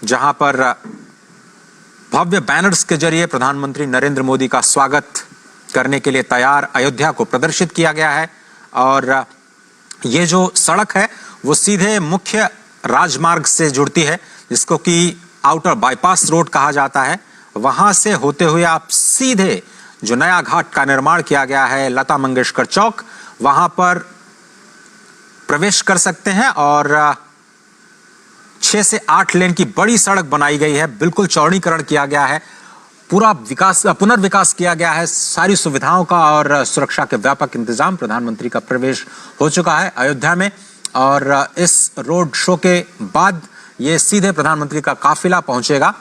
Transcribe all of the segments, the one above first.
जहां पर भव्य बैनर्स के जरिए प्रधानमंत्री नरेंद्र मोदी का स्वागत करने के लिए तैयार अयोध्या को प्रदर्शित किया गया है। और ये जो सड़क है वो सीधे मुख्य राजमार्ग से जुड़ती है, जिसको कि आउटर बाईपास रोड कहा जाता है। वहां से होते हुए आप सीधे जो नया घाट का निर्माण किया गया है लता मंगेशकर चौक, वहां पर प्रवेश कर सकते हैं। और 6 से 8 लेन की बड़ी सड़क बनाई गई है, बिल्कुल चौड़ीकरण किया गया है, पूरा विकास पुनर्विकास किया गया है, सारी सुविधाओं का और सुरक्षा के व्यापक इंतजाम। प्रधानमंत्री का प्रवेश हो चुका है अयोध्या में और इस रोड शो के बाद ये सीधे प्रधानमंत्री का काफिला पहुंचेगा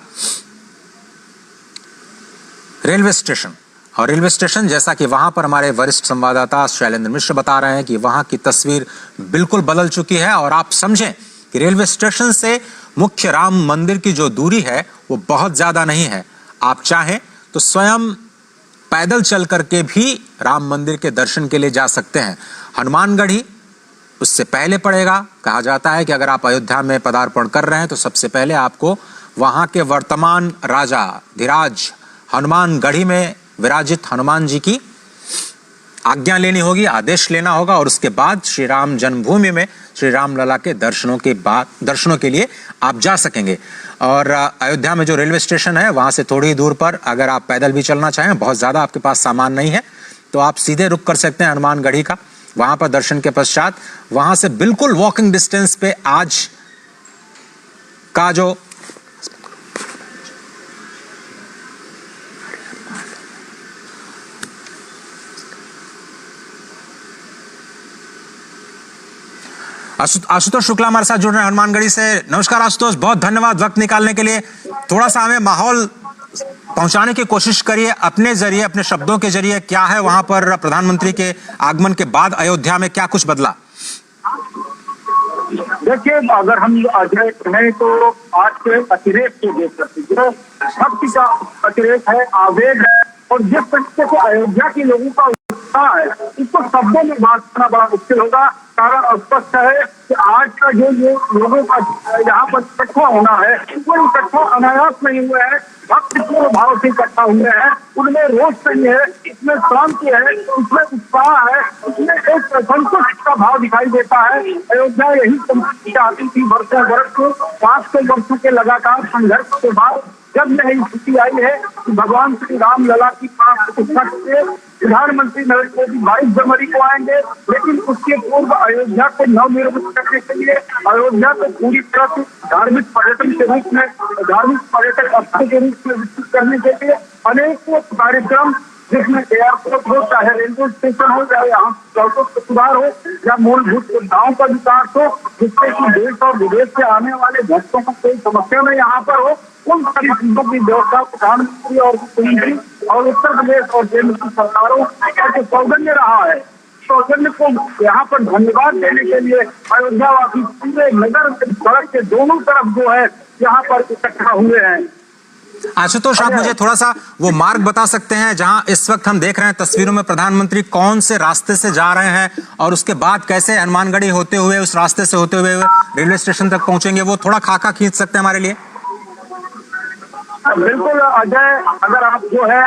रेलवे स्टेशन। और रेलवे स्टेशन, जैसा कि वहां पर हमारे वरिष्ठ संवाददाता शैलेंद्र मिश्र बता रहे हैं कि वहां की तस्वीर बिल्कुल बदल चुकी है। और आप समझें कि रेलवे स्टेशन से मुख्य राम मंदिर की जो दूरी है वो बहुत ज्यादा नहीं है। आप चाहें तो स्वयं पैदल चल करके भी राम मंदिर के दर्शन के लिए जा सकते हैं। हनुमानगढ़ी उससे पहले पड़ेगा। कहा जाता है कि अगर आप अयोध्या में पदार्पण कर रहे हैं तो सबसे पहले आपको वहां के वर्तमान राजा धीराज हनुमानगढ़ी में विराजित हनुमान जी की आज्ञा लेनी होगी, आदेश लेना होगा, और उसके बाद श्री राम जन्मभूमि में श्री राम लला के दर्शनों के लिए आप जा सकेंगे। और अयोध्या में जो रेलवे स्टेशन है वहां से थोड़ी ही दूर पर अगर आप पैदल भी चलना चाहें, बहुत ज्यादा आपके पास सामान नहीं है, तो आप सीधे रुक कर सकते हैं हनुमानगढ़ी का। वहां पर दर्शन के पश्चात वहां से बिल्कुल वॉकिंग डिस्टेंस पे आज का जो आशुतोष शुक्ला हमारे साथ जुड़ रहे हैं हनुमानगढ़ी से। नमस्कार आशुतोष, बहुत धन्यवाद वक्त निकालने के लिए। थोड़ा सा हमें माहौल पहुंचाने की कोशिश करिए अपने जरिए, अपने शब्दों के जरिए। क्या है वहां पर प्रधानमंत्री के आगमन के बाद अयोध्या में क्या कुछ बदला? देखिए, अगर हम अजय कहें तो आज के अतिरेक को देख सकते, जो भक्ति का अतिरेक है, आवेग है, और जिस तरीके से अयोध्या के लोगों का उत्साह है, इसको शब्दों में बात करना बड़ा मुश्किल होगा। कारण स्पष्ट है कि आज का जो लोगों का यहाँ पर इकट्ठा होना है, वो इकट्ठा अनायास नहीं हुआ है, भक्तिपूर्ण भाव से इकट्ठा हुए हैं। उनमें रोष नहीं है, इसमें शांति है, इसमें उत्साह है, इसमें एक संतुष्ट का भाव दिखाई देता है। अयोध्या यही संस्कृति आती थी वर्षों वर्ष को, 500 वर्षों के लगातार संघर्ष के बाद जब यह स्थिति आई है कि भगवान श्री राम लला की प्रतिष्ठा से प्रधानमंत्री नरेंद्र मोदी 22 जनवरी को आएंगे। लेकिन उसके पूर्व अयोध्या को नवनिर्मित करने के लिए, अयोध्या को पूरी तरह से धार्मिक पर्यटन के रूप में, धार्मिक पर्यटक स्थल के रूप में विकसित करने के लिए अनेकों कार्यक्रम, जिसमें एयरपोर्ट हो, चाहे रेलवे स्टेशन हो, चाहे यहाँ सड़कों का सुधार हो, या मूलभूत सुविधाओं का विकास हो, जिससे कि देश और विदेश से आने वाले भक्तों को कोई समस्या न यहाँ पर हो, उन सारी चीजों की व्यवस्था प्रधानमंत्री और मुख्यमंत्री और उत्तर प्रदेश और केंद्र की सरकारों का जो सौजन्य रहा है, सौजन्य को यहाँ पर धन्यवाद देने के लिए अयोध्यावासी पूरे नगर सड़क के दोनों तरफ जो है यहाँ पर इकट्ठा हुए हैं। आशुतोष, आप मुझे थोड़ा सा वो मार्ग बता सकते हैं जहां इस वक्त हम देख रहे हैं तस्वीरों में प्रधानमंत्री कौन से रास्ते से जा रहे हैं और उसके बाद कैसे हनुमानगढ़ी होते हुए, उस रास्ते से होते हुए रेलवे स्टेशन तक पहुंचेंगे? वो थोड़ा खाका खींच सकते हैं हमारे लिए? बिल्कुल अजय, अगर आप जो है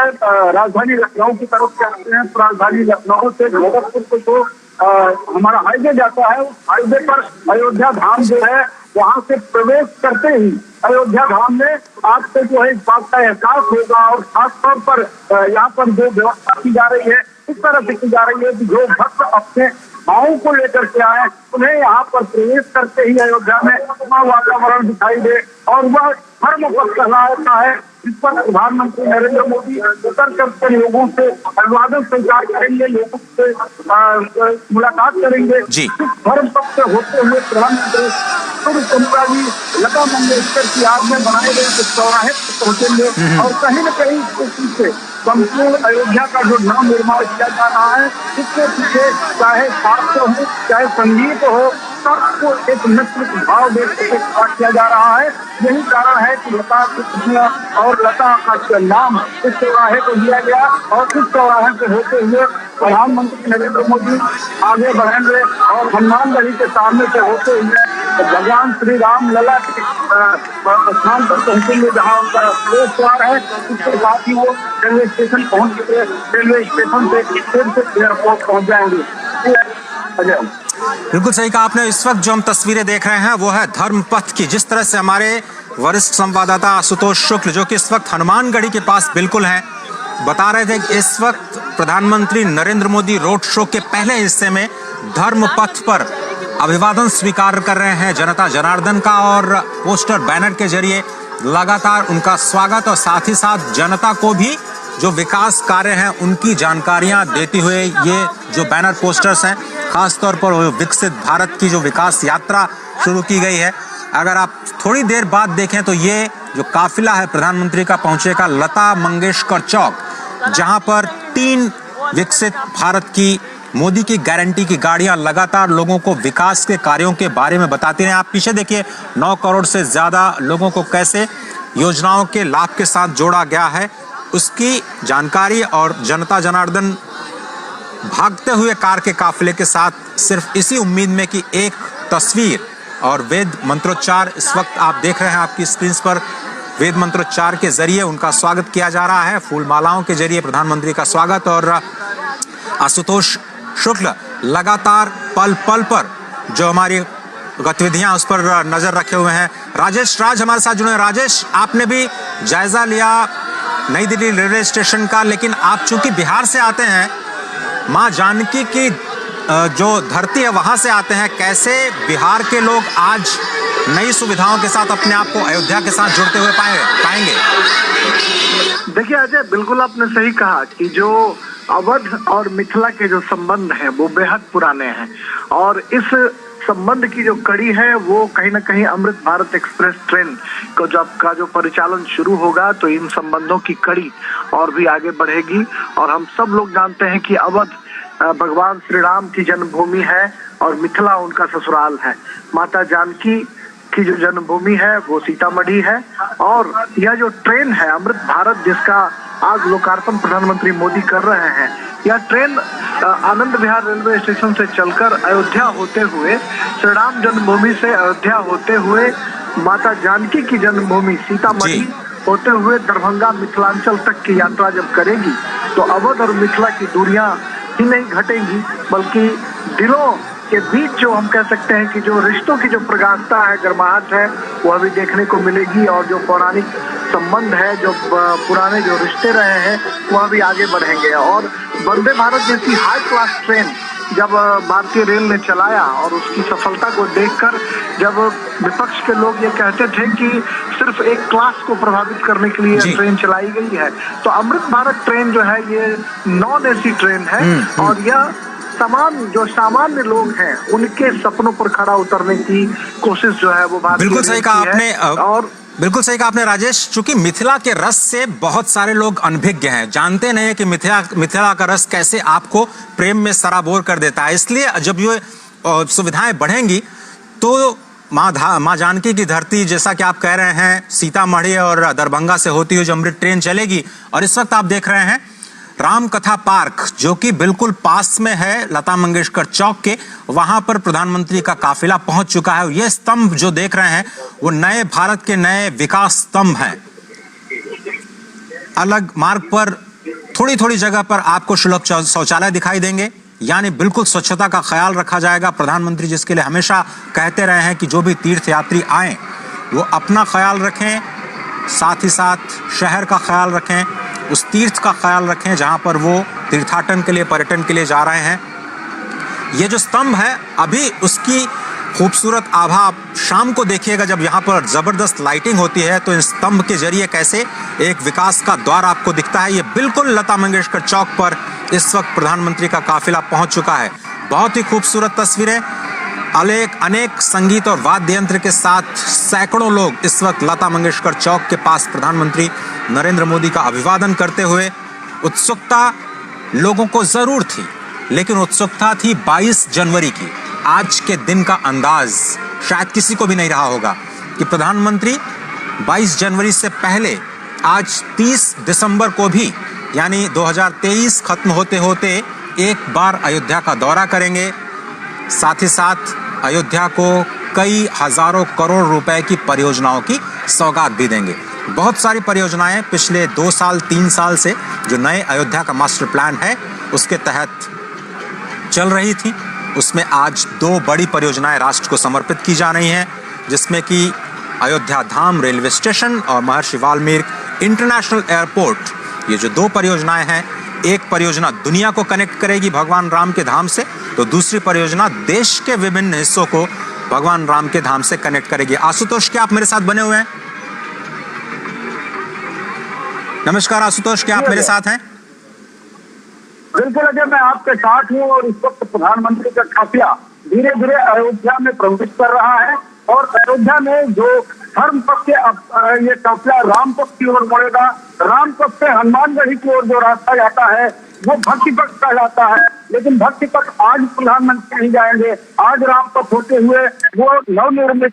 राजधानी लखनऊ की तरफ चलते हैं तो राजधानी लखनऊ से गोरखपुर को जो हमारा हाईवे जाता है, उस हाईवे पर अयोध्या धाम जो है वहां से प्रवेश करते ही अयोध्या धाम में आपको जो है इस बात का एहसास होगा। और खासतौर पर यहाँ पर जो व्यवस्था की जा रही है, इस तरह से की जा रही है कि जो भक्त अपने भावों को लेकर के आए, उन्हें यहाँ पर प्रवेश करते ही अयोध्या में वातावरण दिखाई दे और वह धर्म पथ कहलाता है, जिस पर प्रधानमंत्री नरेंद्र मोदी उतर करके लोगों से अभिवादन स्वीकार करेंगे, लोगों से मुलाकात करेंगे। धर्म पथ से होते हुए प्रधानमंत्री लता मंगेशकर की याद में बनाए गए चौराहे पहुंचेंगे और कहीं न कहीं इसके पीछे संपूर्ण अयोध्या का जो नव निर्माण किया जा रहा है, इसके पीछे चाहे साहित्य हो, चाहे संगीत हो, सबको एक नृत्य भाव देकर किया जा रहा है। यही कारण है कि लता और लता का नाम इस चौराहे को दिया गया और इस चौराहे से होते हुए प्रधानमंत्री नरेंद्र मोदी आगे बढ़ेंगे और हनुमानगढ़ी के सामने से होते हुए भगवान श्री राम लला के स्थान पर पहुंचेंगे जहां उनका प्रवेश द्वार है। इसके साथ ही वो रेलवे स्टेशन पहुंच चुके, रेलवे स्टेशन से फिर से एयरपोर्ट पहुंच जाएंगे। बिल्कुल सही कहा आपने। इस वक्त जो हम तस्वीरें देख रहे हैं वो है धर्मपथ की। जिस तरह से हमारे वरिष्ठ संवाददाता आशुतोष शुक्ल, जो कि इस वक्त हनुमानगढ़ी के पास बिल्कुल हैं, बता रहे थे कि इस वक्त प्रधानमंत्री नरेंद्र मोदी रोड शो के पहले हिस्से में धर्मपथ पर अभिवादन स्वीकार कर रहे हैं जनता जनार्दन का, और पोस्टर बैनर के जरिए लगातार उनका स्वागत और साथ ही साथ जनता को भी जो विकास कार्य हैं उनकी जानकारियां देते हुए ये जो बैनर पोस्टर्स हैं, खासतौर पर विकसित भारत की जो विकास यात्रा शुरू की गई है। अगर आप थोड़ी देर बाद देखें तो ये जो काफिला है प्रधानमंत्री का पहुंचेगा लता मंगेशकर चौक, जहां पर 3 विकसित भारत की मोदी की गारंटी की गाड़ियां लगातार लोगों को विकास के कार्यों के बारे में बताती हैं। आप पीछे देखिए 9 करोड़ से ज्यादा लोगों को कैसे योजनाओं के लाभ के साथ जोड़ा गया है, उसकी जानकारी और जनता जनार्दन भागते हुए कार के काफिले के साथ सिर्फ इसी उम्मीद में कि एक तस्वीर और वेद मंत्रोच्चार इस वक्त आप देख रहे हैं आपकी स्क्रीन पर, वेद मंत्रोच्चार के जरिए उनका स्वागत किया जा रहा है, फूल मालाओं के जरिए प्रधानमंत्री का स्वागत। और आशुतोष शुक्ल लगातार पल पल पर जो हमारी गतिविधियां उस पर नजर रखे हुए हैं। राजेश राज हमारे साथ जुड़े हैं। राजेश, आपने भी जायजा लिया नई दिल्ली रेलवे स्टेशन का, लेकिन आप चूंकि बिहार से आते हैं, मां जानकी की जो धरती है वहां से आते हैं, कैसे बिहार के लोग आज नई सुविधाओं के साथ अपने आप को अयोध्या के साथ जुड़ते हुए पाएंगे? देखिए अजय, बिल्कुल आपने सही कहा कि जो अवध और मिथिला के जो संबंध हैं वो बेहद पुराने हैं, और इस संबंध की जो कड़ी है वो कहीं ना कहीं अमृत भारत एक्सप्रेस ट्रेन को जो परिचालन शुरू होगा तो इन संबंधों की कड़ी और भी आगे बढ़ेगी। और हम सब लोग जानते हैं कि अवध भगवान श्री राम की जन्मभूमि है और मिथिला उनका ससुराल है। माता जानकी की जो जन्मभूमि है वो सीतामढ़ी है, और यह जो ट्रेन है अमृत भारत जिसका आज लोकार्पण प्रधानमंत्री मोदी कर रहे हैं, यह train Anand Vihar railway station से चलकर अयोध्या होते हुए, श्री राम जन्मभूमि से अयोध्या होते हुए, माता जानकी की जन्मभूमि सीतामढ़ी होते हुए दरभंगा मिथिलांचल तक की यात्रा जब करेगी तो अवध और मिथिला की दूरियां ही नहीं घटेंगी, बल्कि दिलों के बीच जो हम कह सकते हैं कि जो रिश्तों की जो प्रगाढ़ता है, गर्माहट है, वह भी देखने को मिलेगी। और जो पौराणिक संबंध है, जो पुराने जो रिश्ते रहे हैं, वह भी आगे बढ़ेंगे। और वंदे भारत जैसी हाई क्लास ट्रेन जब भारतीय रेल ने चलाया और उसकी सफलता को देखकर जब विपक्ष के लोग ये कहते थे कि सिर्फ एक क्लास को प्रभावित करने के लिए ट्रेन चलाई गई है, तो अमृत भारत ट्रेन जो है ये नॉन एसी ट्रेन है, और यह जो सामान्य लोग हैं उनके सपनों पर खड़ा उतरने की कोशिश जो है वो भारतीय बिल्कुल सही कहा आपने। और बिल्कुल सही कहा आपने राजेश, चूंकि मिथिला के रस से बहुत सारे लोग अनभिज्ञ हैं, जानते नहीं है कि मिथिला का रस कैसे आपको प्रेम में सराबोर कर देता है। इसलिए जब ये सुविधाएं बढ़ेंगी तो माँ जानकी की धरती, जैसा कि आप कह रहे हैं, सीतामढ़ी और दरभंगा से होती हुई जो अमृत ट्रेन चलेगी। और इस वक्त आप देख रहे हैं राम कथा पार्क, जो कि बिल्कुल पास में है लता मंगेशकर चौक के, वहां पर प्रधानमंत्री का काफिला पहुंच चुका है। ये स्तंभ जो देख रहे हैं वो नए भारत के नए विकास स्तंभ हैं। अलग मार्ग पर थोड़ी थोड़ी जगह पर आपको सुलभ शौचालय दिखाई देंगे, यानी बिल्कुल स्वच्छता का ख्याल रखा जाएगा। प्रधानमंत्री जिसके लिए हमेशा कहते रहे हैं कि जो भी तीर्थयात्री आए वो अपना ख्याल रखें, साथ ही साथ शहर का ख्याल रखें, उस तीर्थ का ख्याल रखें जहां पर वो तीर्थाटन के लिए, पर्यटन के लिए जा रहे हैं। ये जो स्तंभ है अभी उसकी खूबसूरत आभा आप शाम को देखिएगा, जब यहाँ पर जबरदस्त लाइटिंग होती है तो इस स्तंभ के जरिए कैसे एक विकास का द्वार आपको दिखता है। ये बिल्कुल लता मंगेशकर चौक पर इस वक्त प्रधानमंत्री का काफिला पहुंच चुका है। बहुत ही खूबसूरत तस्वीरें, अनेक संगीत और वाद्य यंत्र के साथ सैकड़ों लोग इस वक्त लता मंगेशकर चौक के पास प्रधानमंत्री नरेंद्र मोदी का अभिवादन करते हुए। उत्सुकता लोगों को जरूर थी, लेकिन उत्सुकता थी 22 जनवरी की। आज के दिन का अंदाज शायद किसी को भी नहीं रहा होगा कि प्रधानमंत्री 22 जनवरी से पहले आज 30 दिसंबर को भी, यानी 2023 खत्म होते होते एक बार अयोध्या का दौरा करेंगे, साथ ही साथ अयोध्या को कई हजारों करोड़ रुपए की परियोजनाओं की सौगात भी देंगे। बहुत सारी परियोजनाएं पिछले 2 साल 3 साल से जो नए अयोध्या का मास्टर प्लान है उसके तहत चल रही थी, उसमें आज 2 बड़ी परियोजनाएं राष्ट्र को समर्पित की जा रही हैं, जिसमें कि अयोध्या धाम रेलवे स्टेशन और महर्षि वाल्मीकि इंटरनेशनल एयरपोर्ट। ये जो 2 परियोजनाएं हैं, एक परियोजना दुनिया को कनेक्ट करेगी भगवान राम के धाम से, तो दूसरी परियोजना देश के विभिन्न हिस्सों को भगवान राम के धाम से कनेक्ट करेगी। आशुतोष, क्या आप मेरे साथ बने हुए हैं? नमस्कार आशुतोष, क्या आप मेरे साथ हैं? बिल्कुल अजय, मैं आपके साथ हूँ और इस वक्त प्रधानमंत्री का काफिला धीरे धीरे अयोध्या में प्रवेश कर रहा है और अयोध्या में जो धर्म पक्ष ये काफिला राम पक्ष की ओर मुड़ेगा। राम पक्ष से हनुमानगढ़ी की ओर जो रास्ता जाता है वो भक्ति पक्ष का जाता है, लेकिन भक्ति पक्ष आज प्रधानमंत्री नहीं जाएंगे। आज राम पक्ष होते हुए वो नवनिर्मित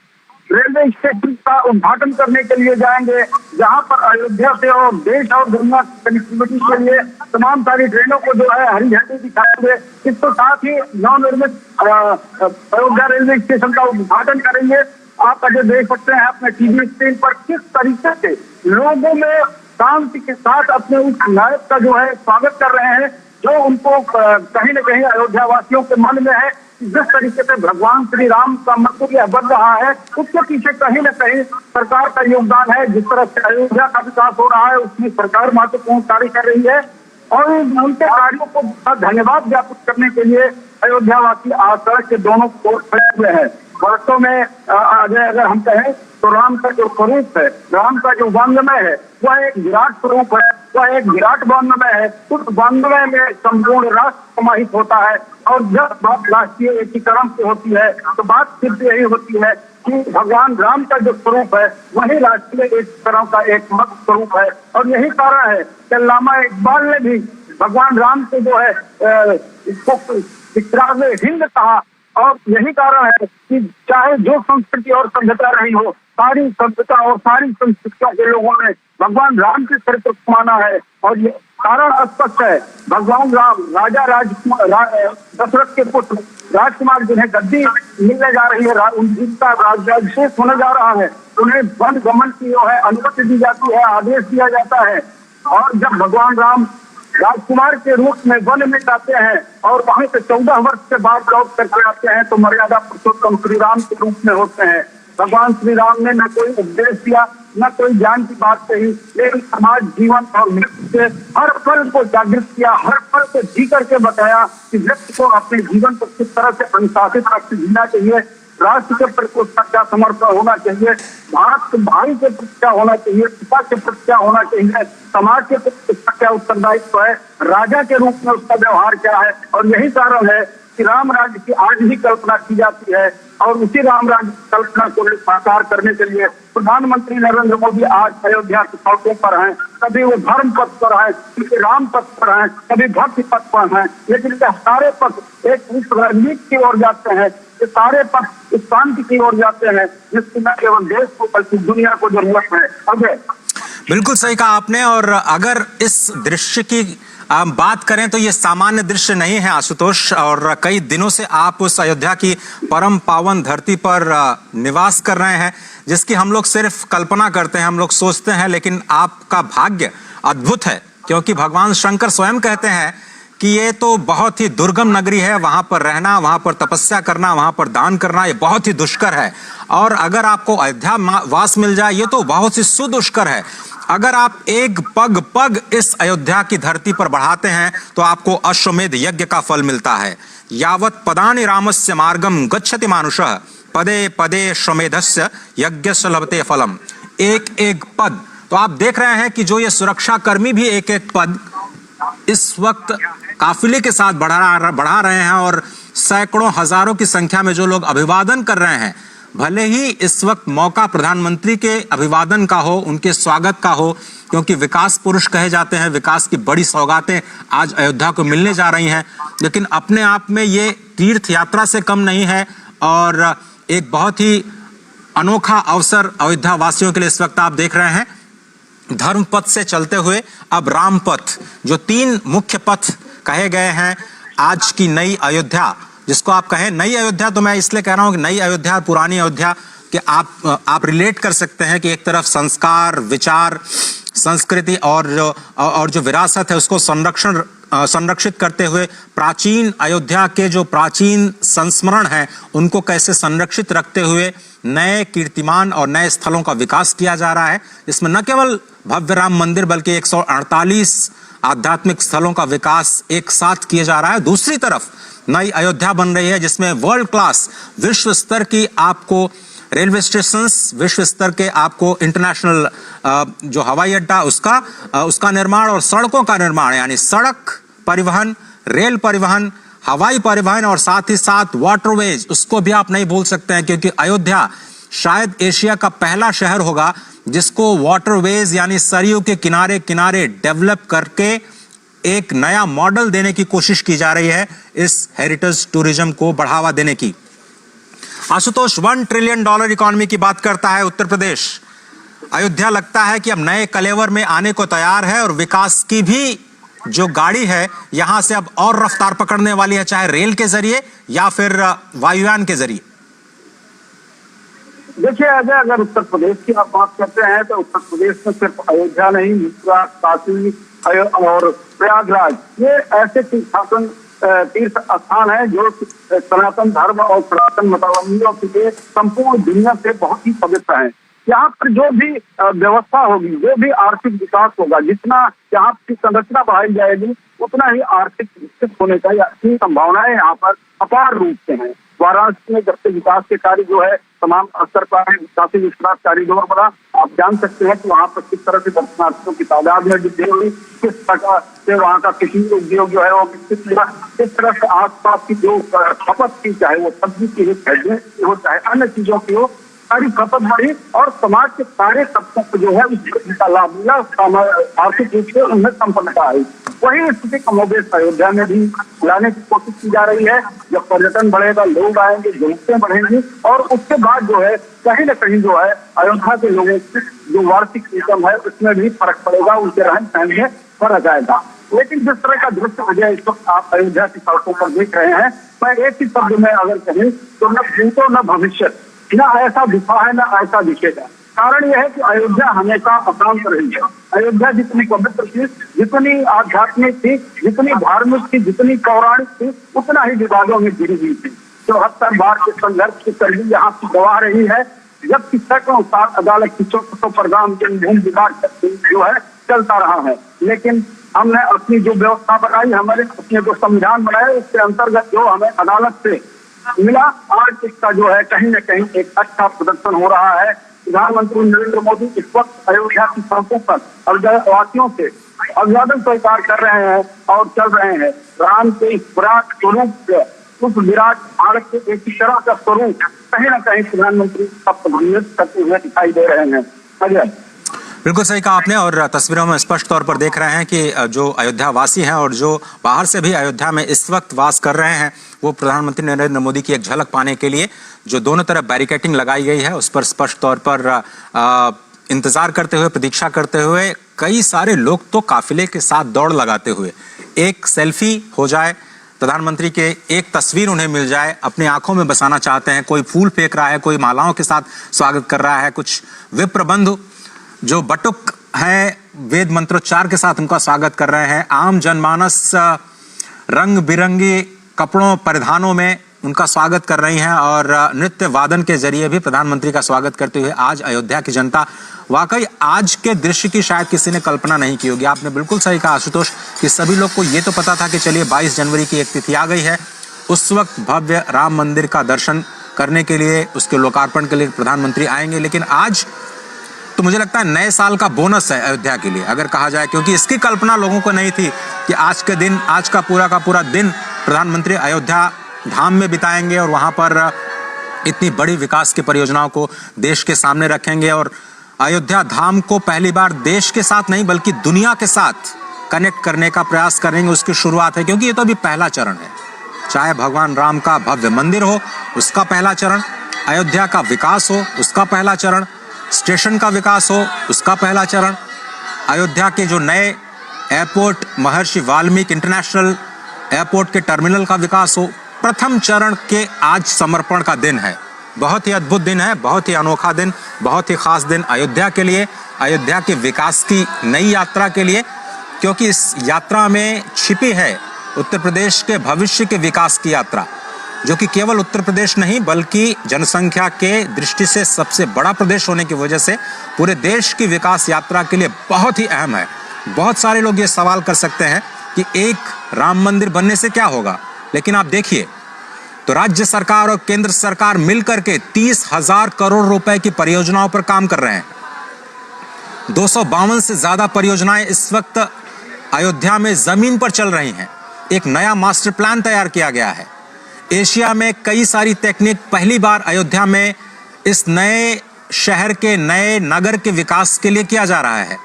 रेलवे स्टेशन का उद्घाटन करने के लिए जाएंगे, जहां पर अयोध्या से और देश और दुनिया की कनेक्टिविटी के लिए तमाम सारी ट्रेनों को जो है हरी झंडी दिखाएंगे। इसके साथ ही नवनिर्मित अयोध्या रेलवे स्टेशन का उद्घाटन करेंगे। आप अजय देख सकते हैं अपने टीवी स्क्रीन पर किस तरीके से लोगों में शांति के साथ अपने उस नायक का जो है स्वागत कर रहे हैं, जो उनको कहीं न कहीं अयोध्या वासियों के मन में है। जिस तरीके से भगवान श्री राम का मंतव्य बढ़ रहा है, उसके पीछे कहीं न कहीं सरकार का योगदान है। जिस तरह से अयोध्या का विकास हो रहा है, उसमें सरकार महत्वपूर्ण कार्य कर रही है और उनके कार्यों को धन्यवाद ज्ञापित करने के लिए अयोध्या वासी आज सड़क के दोनों ओर खड़े हुए हैं। वास्तव में अगर हम कहें तो राम का जो स्वरूप है, राम का जो वांग्मय है, वह एक विराट स्वरूप है, वह एक विराट वांग्मय है। उस वांग्मय में संपूर्ण राष्ट्र समाहित होता है और जब बात राष्ट्रीय एकीकरण की होती है तो बात सिर्फ यही होती है कि भगवान राम का जो स्वरूप है वही राष्ट्रीय एकीकरण का एक मत स्वरूप है। और यही कारण है कि अल्लामा इकबाल ने भी भगवान राम को जो है इसको इकरार हिंद कहा। और यही कारण है कि चाहे जो संस्कृति और सभ्यता रही हो, सारी सभ्यता और सारी संस्कृतियों के लोगों ने भगवान राम के चरित्र को माना है। और ये कारण स्पष्ट है, भगवान राम राजा दशरथ के पुत्र राजकुमार जिन्हें गद्दी मिलने जा रही है, उनका राज्याभिषेक होने जा रहा है, उन्हें वन गमन की जो है अनुमति दी जाती है, आदेश दिया जाता है। और जब भगवान राम राजकुमार के रूप में वन में जाते हैं और वहां से 14 वर्ष के बाद लौट करके आते हैं तो मर्यादा पुरुषोत्तम श्री राम के रूप में होते हैं। भगवान श्री राम ने न कोई उपदेश दिया, न कोई ज्ञान की बात कही, लेकिन समाज जीवन और मृत्यु से हर पल को जागृत किया, हर पल को जी करके बताया कि व्यक्ति को अपने जीवन को किस तरह से अनुशासित रख जीना चाहिए, राष्ट्र के प्रति उसका क्या समर्पण होना चाहिए, भारत के भाई के प्रति क्या होना चाहिए, पिता के प्रति क्या होना चाहिए, समाज के प्रति उसका क्या उत्तरदायित्व है, राजा के रूप में उसका व्यवहार क्या है। और यही कारण है कि राम राज्य की आज भी कल्पना की जाती है और उसी राम राज्य की कल्पना को साकार करने के लिए प्रधानमंत्री नरेंद्र मोदी आज अयोध्या के सड़कों पर हैं। कभी वो धर्म पथ पर हैं, कभी राम पथ पर हैं, कभी भक्ति पथ पर हैं, लेकिन ये सारे पथ एक रणनीति की ओर जाते हैं, ये सारे पथ इस शांति की ओर जाते हैं जिसकी न केवल देश को बल्कि दुनिया को जरूरत है। अजय, बिल्कुल सही कहा आपने। और अगर इस दृश्य की बात करें तो ये सामान्य दृश्य नहीं है आशुतोष, और कई दिनों से आप उस अयोध्या की परम पावन धरती पर निवास कर रहे हैं, जिसकी हम लोग सिर्फ कल्पना करते हैं, हम लोग सोचते हैं, लेकिन आपका भाग्य अद्भुत है, क्योंकि भगवान शंकर स्वयं कहते हैं कि ये तो बहुत ही दुर्गम नगरी है, वहां पर रहना, वहां पर तपस्या करना, वहां पर दान करना ये बहुत ही दुष्कर है। और अगर आपको अयोध्या वास मिल जाए ये तो बहुत ही सुदुष्कर है। अगर आप एक पग पग इस अयोध्या की धरती पर बढ़ाते हैं तो आपको अश्वमेध यज्ञ का फल मिलता है। यावत पदानि रामस्य मार्गम गच्छति मानुषः पदे पदे श्वमेधस्य यज्ञस्य लभते फलम। एक एक पद, तो आप देख रहे हैं कि जो ये सुरक्षा कर्मी भी एक एक पद इस वक्त काफिले के साथ बढ़ा रहे हैं और सैकड़ों हजारों की संख्या में जो लोग अभिवादन कर रहे हैं। भले ही इस वक्त मौका प्रधानमंत्री के अभिवादन का हो, उनके स्वागत का हो, क्योंकि विकास पुरुष कहे जाते हैं, विकास की बड़ी सौगातें आज अयोध्या को मिलने जा रही हैं, लेकिन अपने आप में ये तीर्थ यात्रा से कम नहीं है और एक बहुत ही अनोखा अवसर अयोध्या वासियों के लिए इस वक्त आप देख रहे हैं। धर्म पथ से चलते हुए अब राम पथ, जो 3 मुख्य पथ कहे गए हैं आज की नई अयोध्या, जिसको आप कहें नई अयोध्या, तो मैं इसलिए कह रहा हूं कि नई अयोध्या और पुरानी अयोध्या कि आप रिलेट कर सकते हैं कि एक तरफ संस्कार, विचार, संस्कृति और जो विरासत है उसको संरक्षित करते हुए प्राचीन अयोध्या के जो प्राचीन संस्मरण हैं उनको कैसे संरक्षित रखते हुए नए कीर्तिमान और नए स्थलों का विकास किया जा रहा है। इसमें न केवल भव्य राम मंदिर बल्कि 148 आध्यात्मिक स्थलों का विकास एक साथ किया जा रहा है। दूसरी तरफ नई अयोध्या बन रही है जिसमें वर्ल्ड क्लास, विश्व स्तर की आपको रेलवे स्टेशंस, विश्व स्तर के आपको इंटरनेशनल जो हवाई अड्डा उसका निर्माण और सड़कों का निर्माण, यानी सड़क परिवहन, रेल परिवहन, हवाई परिवहन और साथ ही साथ वाटरवेज, उसको भी आप नहीं भूल सकते हैं क्योंकि अयोध्या शायद एशिया का पहला शहर होगा जिसको वाटरवेज यानी सरयू के किनारे किनारे डेवलप करके एक नया मॉडल देने की कोशिश की जा रही है इस हेरिटेज टूरिज्म को बढ़ावा देने की। आशुतोष, $1 ट्रिलियन इकोनॉमी की बात करता है उत्तर प्रदेश। अयोध्या लगता है कि अब नए कलेवर में आने को तैयार है और विकास की भी जो गाड़ी है यहां से अब और रफ्तार पकड़ने वाली है, चाहे रेल के जरिए या फिर वायुयान के जरिए। देखिए अजय, अगर उत्तर प्रदेश की आप बात करते हैं तो उत्तर प्रदेश में सिर्फ अयोध्या नहीं, मथुरा, काशी और प्रयागराज ये ऐसे तीर्थ स्थान है जो सनातन धर्म और सनातन मतावलंबियों के लिए संपूर्ण दुनिया से बहुत ही पवित्र है। यहाँ पर जो भी व्यवस्था होगी, जो भी आर्थिक विकास होगा, जितना यहाँ की संरचना बढ़ाई जाएगी उतना ही आर्थिक विकसित होने का अच्छी संभावनाएं यहाँ पर अपार रूप से हैं। वाराणसी में जब से विकास के कार्य जो है तमाम स्तर पर है, काशी विश्वनाथ कॉरिडोर बना, आप जान सकते हैं कि वहाँ पर किस तरह से दर्शनार्थियों की तादाद में वृद्धि हुई, किस प्रकार से वहाँ का कृषि उद्योग जो है वो विकसित हुआ, किस तरह से आसपास की जो खपत की, चाहे वो सब्जी की हो चाहे अन्य चीजों की हो, सारी खपत बढ़ी और समाज के सारे तबकों को जो है उसका लाभ मिला, आर्थिक रूप से उन्हें संपन्नता आई। वही स्थिति कमोबेश अयोध्या में भी लाने की कोशिश की जा रही है। जब पर्यटन बढ़ेगा, लोग आएंगे, जरूरतें बढ़ेंगी और उसके बाद जो है कहीं न कहीं जो है अयोध्या के लोगों की जो वार्षिक इनकम है उसमें भी फर्क पड़ेगा, उनके रहन सहन में फर्क आएगा। लेकिन जिस तरह का दृश्य अजय इस वक्त आप अयोध्या की सड़कों पर देख रहे हैं, मैं एक ही शब्द में अगर कहूँ तो न भूतो न भविष्य, न ऐसा दिखा है न ऐसा दिखेगा। कारण यह है कि अयोध्या हमेशा अशांत रही है। अयोध्या जितनी पवित्र थी, जितनी आध्यात्मिक थी, जितनी धार्मिक थी, जितनी पौराणिक थी, उतना ही विवादों में घिरी हुई थी। 74 बार के संघर्ष की कड़ी यहाँ की गवाह रही है, जबकि सैकड़ों साल अदालत की चौकों पर गांव जन्मभूमि विवाद जो है चलता रहा है। लेकिन हमने अपनी जो व्यवस्था बनाई, हमारे अपने जो संविधान बनाए, उसके अंतर्गत जो हमें अदालत से मिला, आज इसका जो है कहीं न कहीं एक अच्छा प्रदर्शन हो रहा है। प्रधानमंत्री नरेंद्र मोदी इस वक्त अयोध्या की सड़कों पर अयोध्यावासियों से अभिवादन स्वीकार कर रहे हैं और चल रहे हैं। राम के इस विराट स्वरूप, उस विराट भारत के एक तरह का स्वरूप कहीं न कहीं प्रधानमंत्री प्रतिनिधित्व करते हुए दिखाई दे रहे हैं। अजय, बिल्कुल सही कहा आपने और तस्वीरों में स्पष्ट तौर पर देख रहे हैं कि जो अयोध्या वासी हैं और जो बाहर से भी अयोध्या में इस वक्त वास कर रहे हैं वो प्रधानमंत्री नरेंद्र मोदी की एक झलक पाने के लिए जो दोनों तरफ बैरिकेडिंग लगाई गई है उस पर स्पष्ट तौर पर इंतजार करते हुए, प्रतीक्षा करते हुए कई सारे लोग तो काफिले के साथ दौड़ लगाते हुए एक सेल्फी हो जाए, प्रधानमंत्री के एक तस्वीर उन्हें मिल जाए, अपनी आंखों में बसाना चाहते हैं। कोई फूल फेंक रहा है, कोई मालाओं के साथ स्वागत कर रहा है, कुछ विप्र बंधु जो बटुक हैं वेद मंत्रोच्चार के साथ उनका स्वागत कर रहे हैं। आम जनमानस रंग बिरंगे कपड़ों परिधानों में उनका स्वागत कर रही हैं और नृत्य वादन के जरिए भी प्रधानमंत्री का स्वागत करते हुए आज अयोध्या की जनता, वाकई आज के दृश्य की शायद किसी ने कल्पना नहीं की होगी। आपने बिल्कुल सही कहा आशुतोष कि सभी लोग को ये तो पता था कि चलिए 22 जनवरी की एक तिथि आ गई है, उस वक्त भव्य राम मंदिर का दर्शन करने के लिए, उसके लोकार्पण के लिए प्रधानमंत्री आएंगे, लेकिन आज तो मुझे लगता है नए साल का बोनस है अयोध्या के लिए अगर कहा जाए, क्योंकि इसकी कल्पना लोगों को नहीं थी कि आज के दिन, आज का पूरा दिन प्रधानमंत्री अयोध्या धाम में बिताएंगे और वहां पर इतनी बड़ी विकास की परियोजनाओं को देश के सामने रखेंगे और अयोध्या धाम को पहली बार देश के साथ नहीं बल्कि दुनिया के साथ कनेक्ट करने का प्रयास करेंगे। उसकी शुरुआत है, क्योंकि ये तो अभी पहला चरण है। चाहे भगवान राम का भव्य मंदिर हो उसका पहला चरण, अयोध्या का विकास हो उसका पहला चरण, स्टेशन का विकास हो उसका पहला चरण, अयोध्या के जो नए एयरपोर्ट महर्षि वाल्मीकि इंटरनेशनल एयरपोर्ट के टर्मिनल का विकास हो प्रथम चरण के आज समर्पण का दिन है। बहुत ही अद्भुत दिन है, बहुत ही अनोखा दिन, बहुत ही खास दिन अयोध्या के लिए, अयोध्या के विकास की नई यात्रा के लिए, क्योंकि इस यात्रा में छिपी है उत्तर प्रदेश के भविष्य के विकास की यात्रा, जो कि केवल उत्तर प्रदेश नहीं बल्कि जनसंख्या के दृष्टि से सबसे बड़ा प्रदेश होने की वजह से पूरे देश की विकास यात्रा के लिए बहुत ही अहम है। बहुत सारे लोग ये सवाल कर सकते हैं कि एक राम मंदिर बनने से क्या होगा, लेकिन आप देखिए तो राज्य सरकार और केंद्र सरकार मिलकर के 30,000 करोड़ रुपए की परियोजनाओं पर काम कर रहे हैं। 252 से ज्यादा परियोजनाएं इस वक्त अयोध्या में जमीन पर चल रही हैं। एक नया मास्टर प्लान तैयार किया गया है। एशिया में कई सारी टेक्निक पहली बार अयोध्या में इस नए शहर के नए नगर के विकास के लिए किया जा रहा है।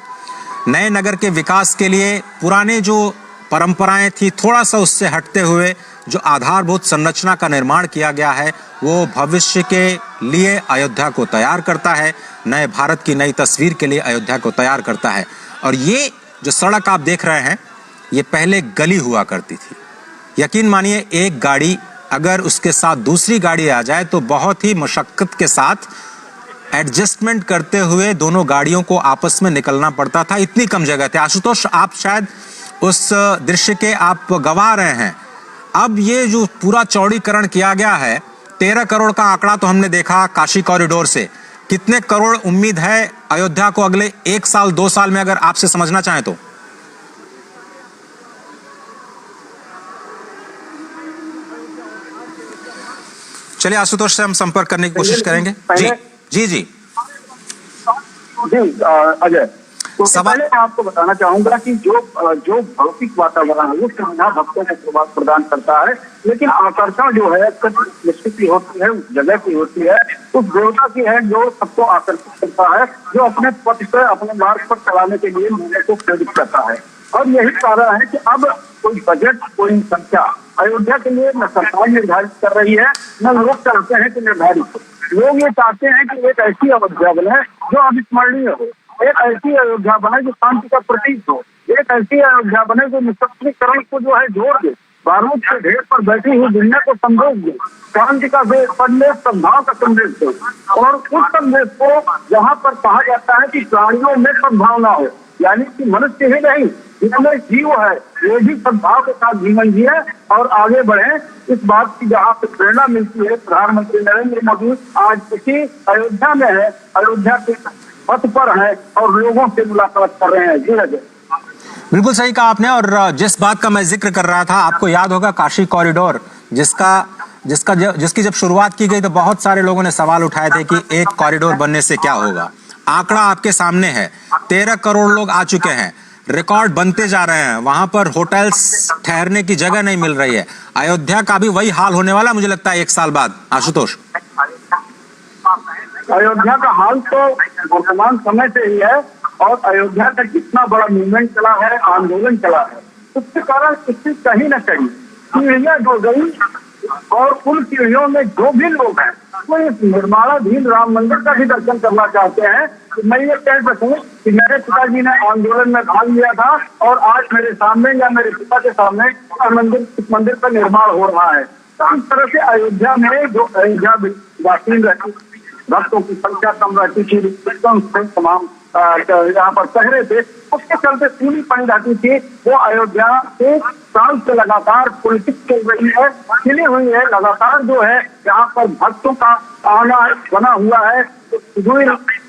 नए नगर के विकास के लिए पुराने जो परंपराएं थी थोड़ा सा उससे हटते हुए जो आधारभूत संरचना का निर्माण किया गया है वो भविष्य के लिए अयोध्या को तैयार करता है, नए भारत की नई तस्वीर के लिए अयोध्या को तैयार करता है। और ये जो सड़क आप देख रहे हैं ये पहले गली हुआ करती थी। यकीन मानिए एक गाड़ी अगर उसके साथ दूसरी गाड़ी आ जाए तो बहुत ही मशक्कत के साथ एडजस्टमेंट करते हुए दोनों गाड़ियों को आपस में निकलना पड़ता था, इतनी कम जगह थी। आशुतोष, आप शायद उस दृश्य के आप गवाह रहे हैं। अब ये जो पूरा चौड़ीकरण किया गया है, 13 करोड़ का आंकड़ा तो हमने देखा काशी कॉरिडोर से। कितने करोड़ उम्मीद है अयोध्या को अगले 1 साल 2 साल में, अगर आपसे समझना चाहें तो? चलिए आशुतोष से हम संपर्क करने की कोशिश करेंगे। जी जी जी जी अजय, तो पहले मैं आपको बताना चाहूंगा कि जो भौतिक वातावरण है वो सुविधा भक्तों को प्रदान करता है, लेकिन आकर्षण जो है निश्चित की होती है, उस जगह की होती है, उस देवता की है जो सबको आकर्षित करता है, जो अपने पथ से अपने मार्ग पर चलाने के लिए लोगों को प्रेरित करता है। और यही कारण है कि अब कोई बजट, कोई संख्या अयोध्या के लिए न सरकार निर्धारित कर रही है, न लोग चाहते हैं कि निर्धारित हो। लोग ये चाहते हैं कि एक ऐसी अयोध्या बने जो अविस्मरणीय हो, एक ऐसी अयोध्या बने जो शांति का प्रतीक हो, एक ऐसी अयोध्या बने जो निशस्त्रीकरण को जो है जोड़ दे, बारूद के ढेर पर बैठी हुई दुनिया को संदेश दे, शांति का संदेश, सद्भाव का संदेश दे। और उस संदेश को जहाँ पर कहा जाता है कि प्राणियों में सद्भावना हो, यानी कि मनुष्य ही नहीं जितने जीव है ये भी सद्भाव के साथ जीवन जिए और आगे बढ़े। इस बात की जहाँ पे प्रेरणा मिलती है, प्रधानमंत्री नरेंद्र मोदी आज इसी अयोध्या में है, अयोध्या के पथ पर है और लोगों से मुलाकात कर रहे हैं। जी अजय, बिल्कुल सही कहा आपने। और जिस बात का मैं जिक्र कर रहा था, आपको याद होगा काशी कॉरिडोर जिसकी जब शुरुआत की गई तो बहुत सारे लोगों ने सवाल उठाए थे कि एक कॉरिडोर बनने से क्या होगा। आंकड़ा आपके सामने है, 13 करोड़ लोग आ चुके हैं, रिकॉर्ड बनते जा रहे हैं, वहां पर होटल्स ठहरने की जगह नहीं मिल रही है। अयोध्या का भी वही हाल होने वाला मुझे लगता है 1 साल बाद। आशुतोष, अयोध्या का हाल तो वर्तमान समय से ही है और अयोध्या का जितना बड़ा मूवमेंट चला है, आंदोलन चला है, उसके कारण इससे कहीं न कहीं पीढ़ियां जुड़ गई और उन पीढ़ियों में जो भी लोग हैं वो इस निर्माणाधीन राम मंदिर का भी दर्शन करना चाहते हैं। तो मैं ये कह सकूं कि मेरे पिताजी ने आंदोलन में भाग लिया था और आज मेरे सामने या मेरे पिता के सामने इस मंदिर का निर्माण हो रहा है। तो इस तरह से अयोध्या में जो अयोध्या वासी रहती भक्तों की संख्या कम रहती थी, तमाम यहाँ पर पहरे थे, उसके चलते पूरी पड़ी रहती थी। वो अयोध्या के साल से लगातार पॉलिटिक्स चल रही है, खिली हुई है, लगातार जो है यहाँ पर भक्तों का आना बना हुआ है। तो सुदूर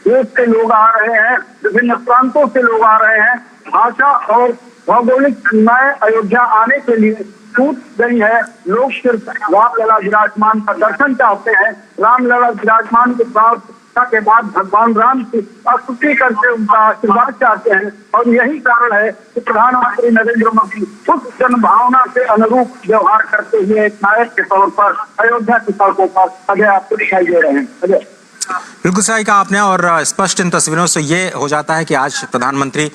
देश से लोग आ रहे हैं, विभिन्न प्रांतों से लोग आ रहे हैं। भाषा और भौगोलिक सीमाएं अयोध्या आने के लिए टूट गई है। लोग सिर्फ रामलला विराजमान का दर्शन चाहते हैं, रामलला विराजमान के बाद भगवान राम की स्तुति करके उनका आशीर्वाद चाहते हैं। और यही कारण है कि प्रधानमंत्री नरेंद्र मोदी उस जनभावना के अनुरूप व्यवहार करते हुए एक नायक के तौर पर अयोध्या की सड़कों पर अजय आपको दिखाई दे रहे हैं। अजय, बिल्कुल सही कहा आपने। और स्पष्ट इन तस्वीरों से ये हो जाता है कि आज प्रधानमंत्री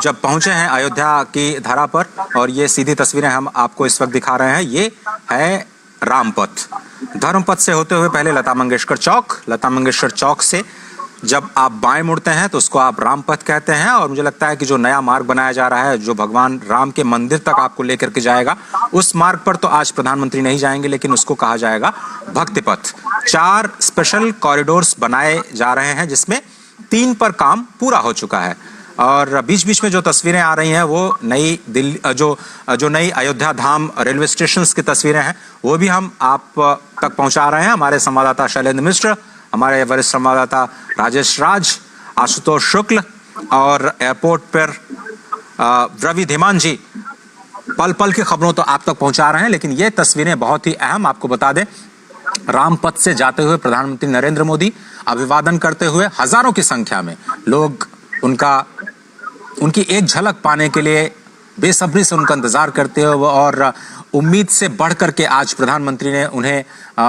जब पहुंचे हैं अयोध्या की धरा पर, और ये सीधी तस्वीरें हम आपको इस वक्त दिखा रहे हैं, ये है रामपथ। धर्मपथ से होते हुए पहले लता मंगेशकर चौक, लता मंगेशकर चौक से जब आप बाएं मुड़ते हैं तो उसको आप राम पथ कहते हैं, और मुझे लगता है कि जो नया मार्ग बनाया जा रहा है जो भगवान राम के मंदिर तक आपको लेकर के जाएगा, उस मार्ग पर तो आज प्रधानमंत्री नहीं जाएंगे, लेकिन उसको कहा जाएगा भक्ति पथ। 4 स्पेशल कॉरिडोर्स बनाए जा रहे हैं जिसमें 3 पर काम पूरा हो चुका है। और बीच बीच में जो तस्वीरें आ रही हैं वो नई दिल्ली जो नई अयोध्या धाम रेलवे स्टेशन की तस्वीरें हैं, वो भी हम आप तक पहुंचा रहे हैं। हमारे संवाददाता शैलेंद्र मिश्र, हमारे वरिष्ठ संवाददाता राजेश राज, आशुतोष शुक्ल और एयरपोर्ट पर रवि धीमान जी पल पल की खबरों तो आप तक पहुंचा रहे हैं। लेकिन ये तस्वीरें बहुत ही अहम, आपको बता दें, रामपथ से जाते हुए प्रधानमंत्री नरेंद्र मोदी अभिवादन करते हुए हजारों की संख्या में लोग उनकी एक झलक पाने के लिए बेसब्री से उनका इंतजार करते हुए और उम्मीद से बढ़ करके आज प्रधानमंत्री ने उन्हें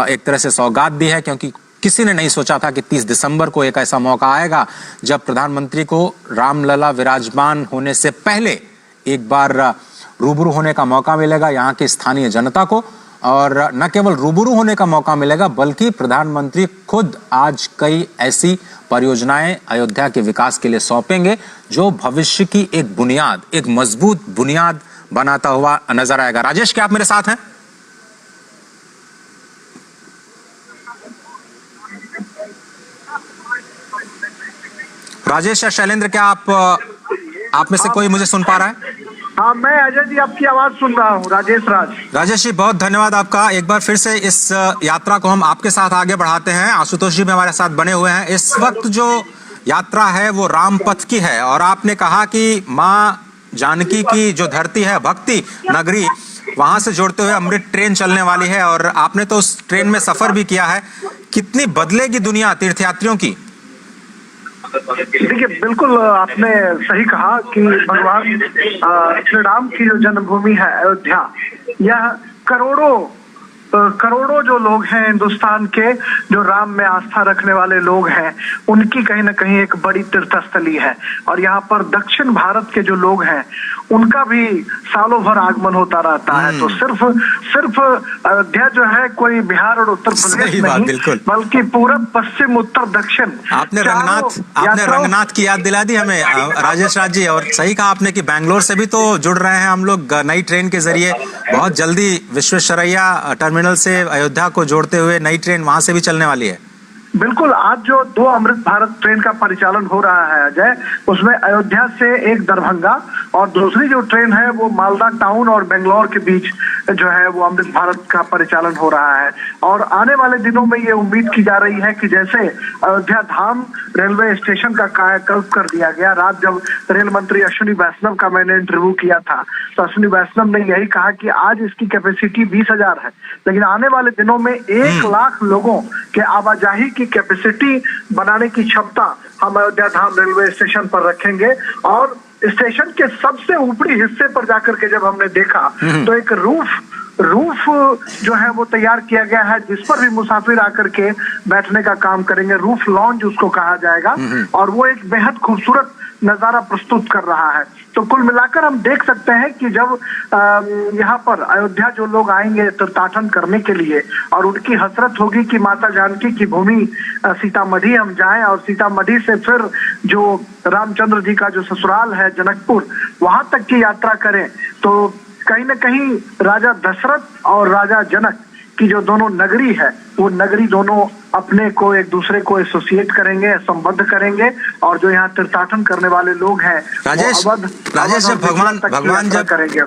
एक तरह से सौगात दी है, क्योंकि किसी ने नहीं सोचा था कि 30 दिसंबर को एक ऐसा मौका आएगा जब प्रधानमंत्री को रामलला विराजमान होने से पहले एक बार रूबरू होने का मौका मिलेगा यहाँ की स्थानीय जनता को। और न केवल रूबरू होने का मौका मिलेगा बल्कि प्रधानमंत्री खुद आज कई ऐसी परियोजनाएं अयोध्या के विकास के लिए सौंपेंगे जो भविष्य की एक बुनियाद, एक मजबूत बुनियाद बनाता हुआ नजर आएगा। राजेश, क्या आप मेरे साथ हैं? राजेश या शैलेंद्र, क्या आप में से कोई मुझे सुन पा रहा है? हाँ, मैं अजय जी आपकी आवाज सुन रहा हूँ। राजेश जी, बहुत धन्यवाद आपका। एक बार फिर से इस यात्रा को हम आपके साथ आगे बढ़ाते हैं। आशुतोष जी भी हमारे साथ बने हुए हैं। इस वक्त जो यात्रा है वो राम पथ की है, और आपने कहा कि माँ जानकी की जो धरती है, भक्ति नगरी, वहां से जोड़ते हुए अमृत ट्रेन चलने वाली है, और आपने तो उस ट्रेन में सफर भी किया है। कितनी बदलेगी दुनिया तीर्थयात्रियों की? देखिए, बिल्कुल आपने सही कहा कि भगवान श्री राम की जो जन्मभूमि है अयोध्या, यह करोड़ों जो लोग हैं हिंदुस्तान के, जो राम में आस्था रखने वाले लोग हैं, उनकी कहीं ना कहीं एक बड़ी तीर्थस्थली है। और यहाँ पर दक्षिण भारत के जो लोग हैं उनका भी सालों भर आगमन होता रहता है। तो सिर्फ अयोध्या जो है कोई बिहार और उत्तर प्रदेश नहीं, बल्कि पूरब पश्चिम उत्तर दक्षिण। आपने रंगनाथ की याद दिला दी हमें राजेश राज जी, और सही कहा आपने कि बैंगलोर से भी तो जुड़ रहे हैं हम लोग नई ट्रेन के जरिए। बहुत जल्दी विश्वेश्वरैया टर्मिनल से अयोध्या को जोड़ते हुए नई ट्रेन वहां से भी चलने वाली है। बिल्कुल, आज जो 2 अमृत भारत ट्रेन का परिचालन हो रहा है अजय, उसमें अयोध्या से एक दरभंगा और दूसरी जो ट्रेन है वो मालदा टाउन और बेंगलोर के बीच जो है वो अमृत भारत का परिचालन हो रहा है। और आने वाले दिनों में ये उम्मीद की जा रही है कि जैसे अयोध्या धाम रेलवे स्टेशन का कायाकल्प कर दिया गया, रात जब रेल मंत्री अश्विनी वैष्णव का मैंने इंटरव्यू किया था तो अश्विनी वैष्णव ने यही कहा कि आज इसकी कैपेसिटी 20,000 है, लेकिन आने वाले दिनों में 1 लाख लोगों के आवाजाही की कैपेसिटी बनाने की क्षमता हम अयोध्या धाम रेलवे स्टेशन पर रखेंगे। और स्टेशन के सबसे ऊपरी हिस्से पर जाकर के जब हमने देखा तो एक रूफ जो है वो तैयार किया गया है, जिस पर भी मुसाफिर आकर के बैठने का काम करेंगे। रूफ लॉन्ज उसको कहा जाएगा, और वो एक बेहद खूबसूरत नजारा प्रस्तुत कर रहा है। तो कुल मिलाकर हम देख सकते हैं कि जब यहाँ पर अयोध्या जो लोग आएंगे तीर्थाटन करने के लिए, और उनकी हसरत होगी कि माता जानकी की भूमि सीतामढ़ी हम जाएं, और सीतामढ़ी से फिर जो रामचंद्र जी का जो ससुराल है जनकपुर, वहां तक की यात्रा करें, तो कहीं न कहीं राजा दशरथ और राजा जनक की जो दोनों नगरी है, वो नगरी दोनों अपने को एक दूसरे को एसोसिएट करेंगे, संबद्ध करेंगे। और जो यहाँ तीर्थाटन करने वाले लोग हैं राजेश, जब भगवान जब करेंगे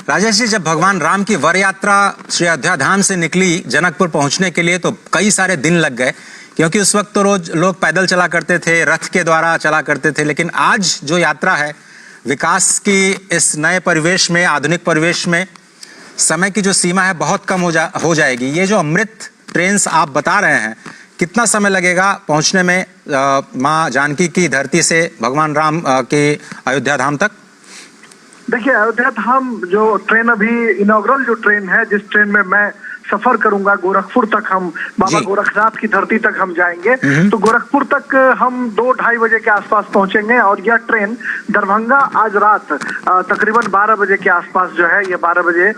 राजेश जी, जब भगवान राम की वर यात्रा श्री अयोध्या धाम से निकली जनकपुर पहुंचने के लिए, तो कई सारे दिन लग गए, क्योंकि उस वक्त तो रोज लोग पैदल चला करते थे, रथ के द्वारा चला करते थे। लेकिन आज जो यात्रा है विकास की इस नए परिवेश में, आधुनिक परिवेश में, समय की जो सीमा है बहुत कम हो जाएगी। ये जो अमृत ट्रेन आप बता रहे हैं, कितना समय लगेगा पहुंचने में माँ जानकी की धरती से भगवान राम के अयोध्या धाम तक? देखिए, अयोध्या धाम जो ट्रेन अभी इनॉग्रल जो ट्रेन है, जिस ट्रेन में मैं सफर करूंगा गोरखपुर तक, हम बाबा जी। गोरखनाथ की धरती तक हम जाएंगे, तो गोरखपुर तक हम 2-2:30 बजे के आसपास पहुंचेंगे और यह ट्रेन दरभंगा आज रात तकरीबन 12 बजे के आसपास जो है, ये 12 बजे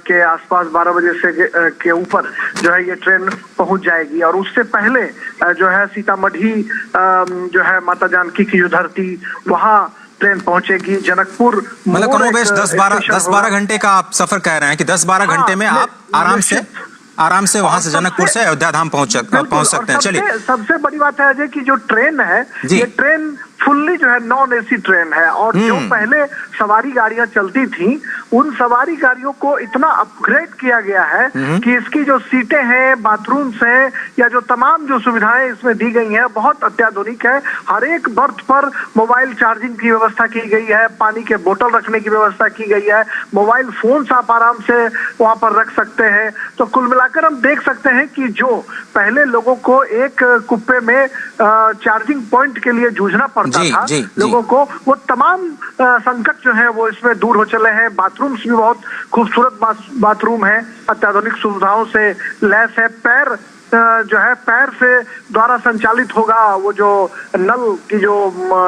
के आसपास, 12 बजे से के ऊपर जो है ये ट्रेन पहुंच जाएगी। और उससे पहले जो है सीतामढ़ी जो है माता जानकी की जो धरती, वहां ट्रेन पहुंचेगी। जनकपुर मतलब कमोबेश 10-12 घंटे का आप सफर कह रहे हैं कि 10-12 घंटे में आप आराम से वहां से जनकपुर से अयोध्या धाम पहुंच सकते हैं। चलिए, सबसे बड़ी बात है अजय कि जो ट्रेन है, ये ट्रेन फुल्ली जो है नॉन एसी ट्रेन है, और जो पहले सवारी गाड़ियां चलती थी उन सवारी गाड़ियों को इतना अपग्रेड किया गया है कि इसकी जो सीटें हैं, बाथरूम्स हैं, या जो तमाम जो सुविधाएं इसमें दी गई हैं बहुत अत्याधुनिक है। हर एक बर्थ पर मोबाइल चार्जिंग की व्यवस्था की गई है, पानी के बोतल रखने की व्यवस्था की गई है, मोबाइल फोन आप आराम से वहां पर रख सकते हैं। तो कुल मिलाकर हम देख सकते हैं कि जो पहले लोगों को एक कुप्पे में चार्जिंग पॉइंट के लिए जूझना पड़ता था लोगों को, वो तमाम संकट जो है वो इसमें दूर हो चले हैं। बाथरूम्स भी बहुत खूबसूरत बाथरूम है, अत्याधुनिक सुविधाओं से लैस है। पैर जो है पैर से द्वारा संचालित होगा, वो जो नल की जो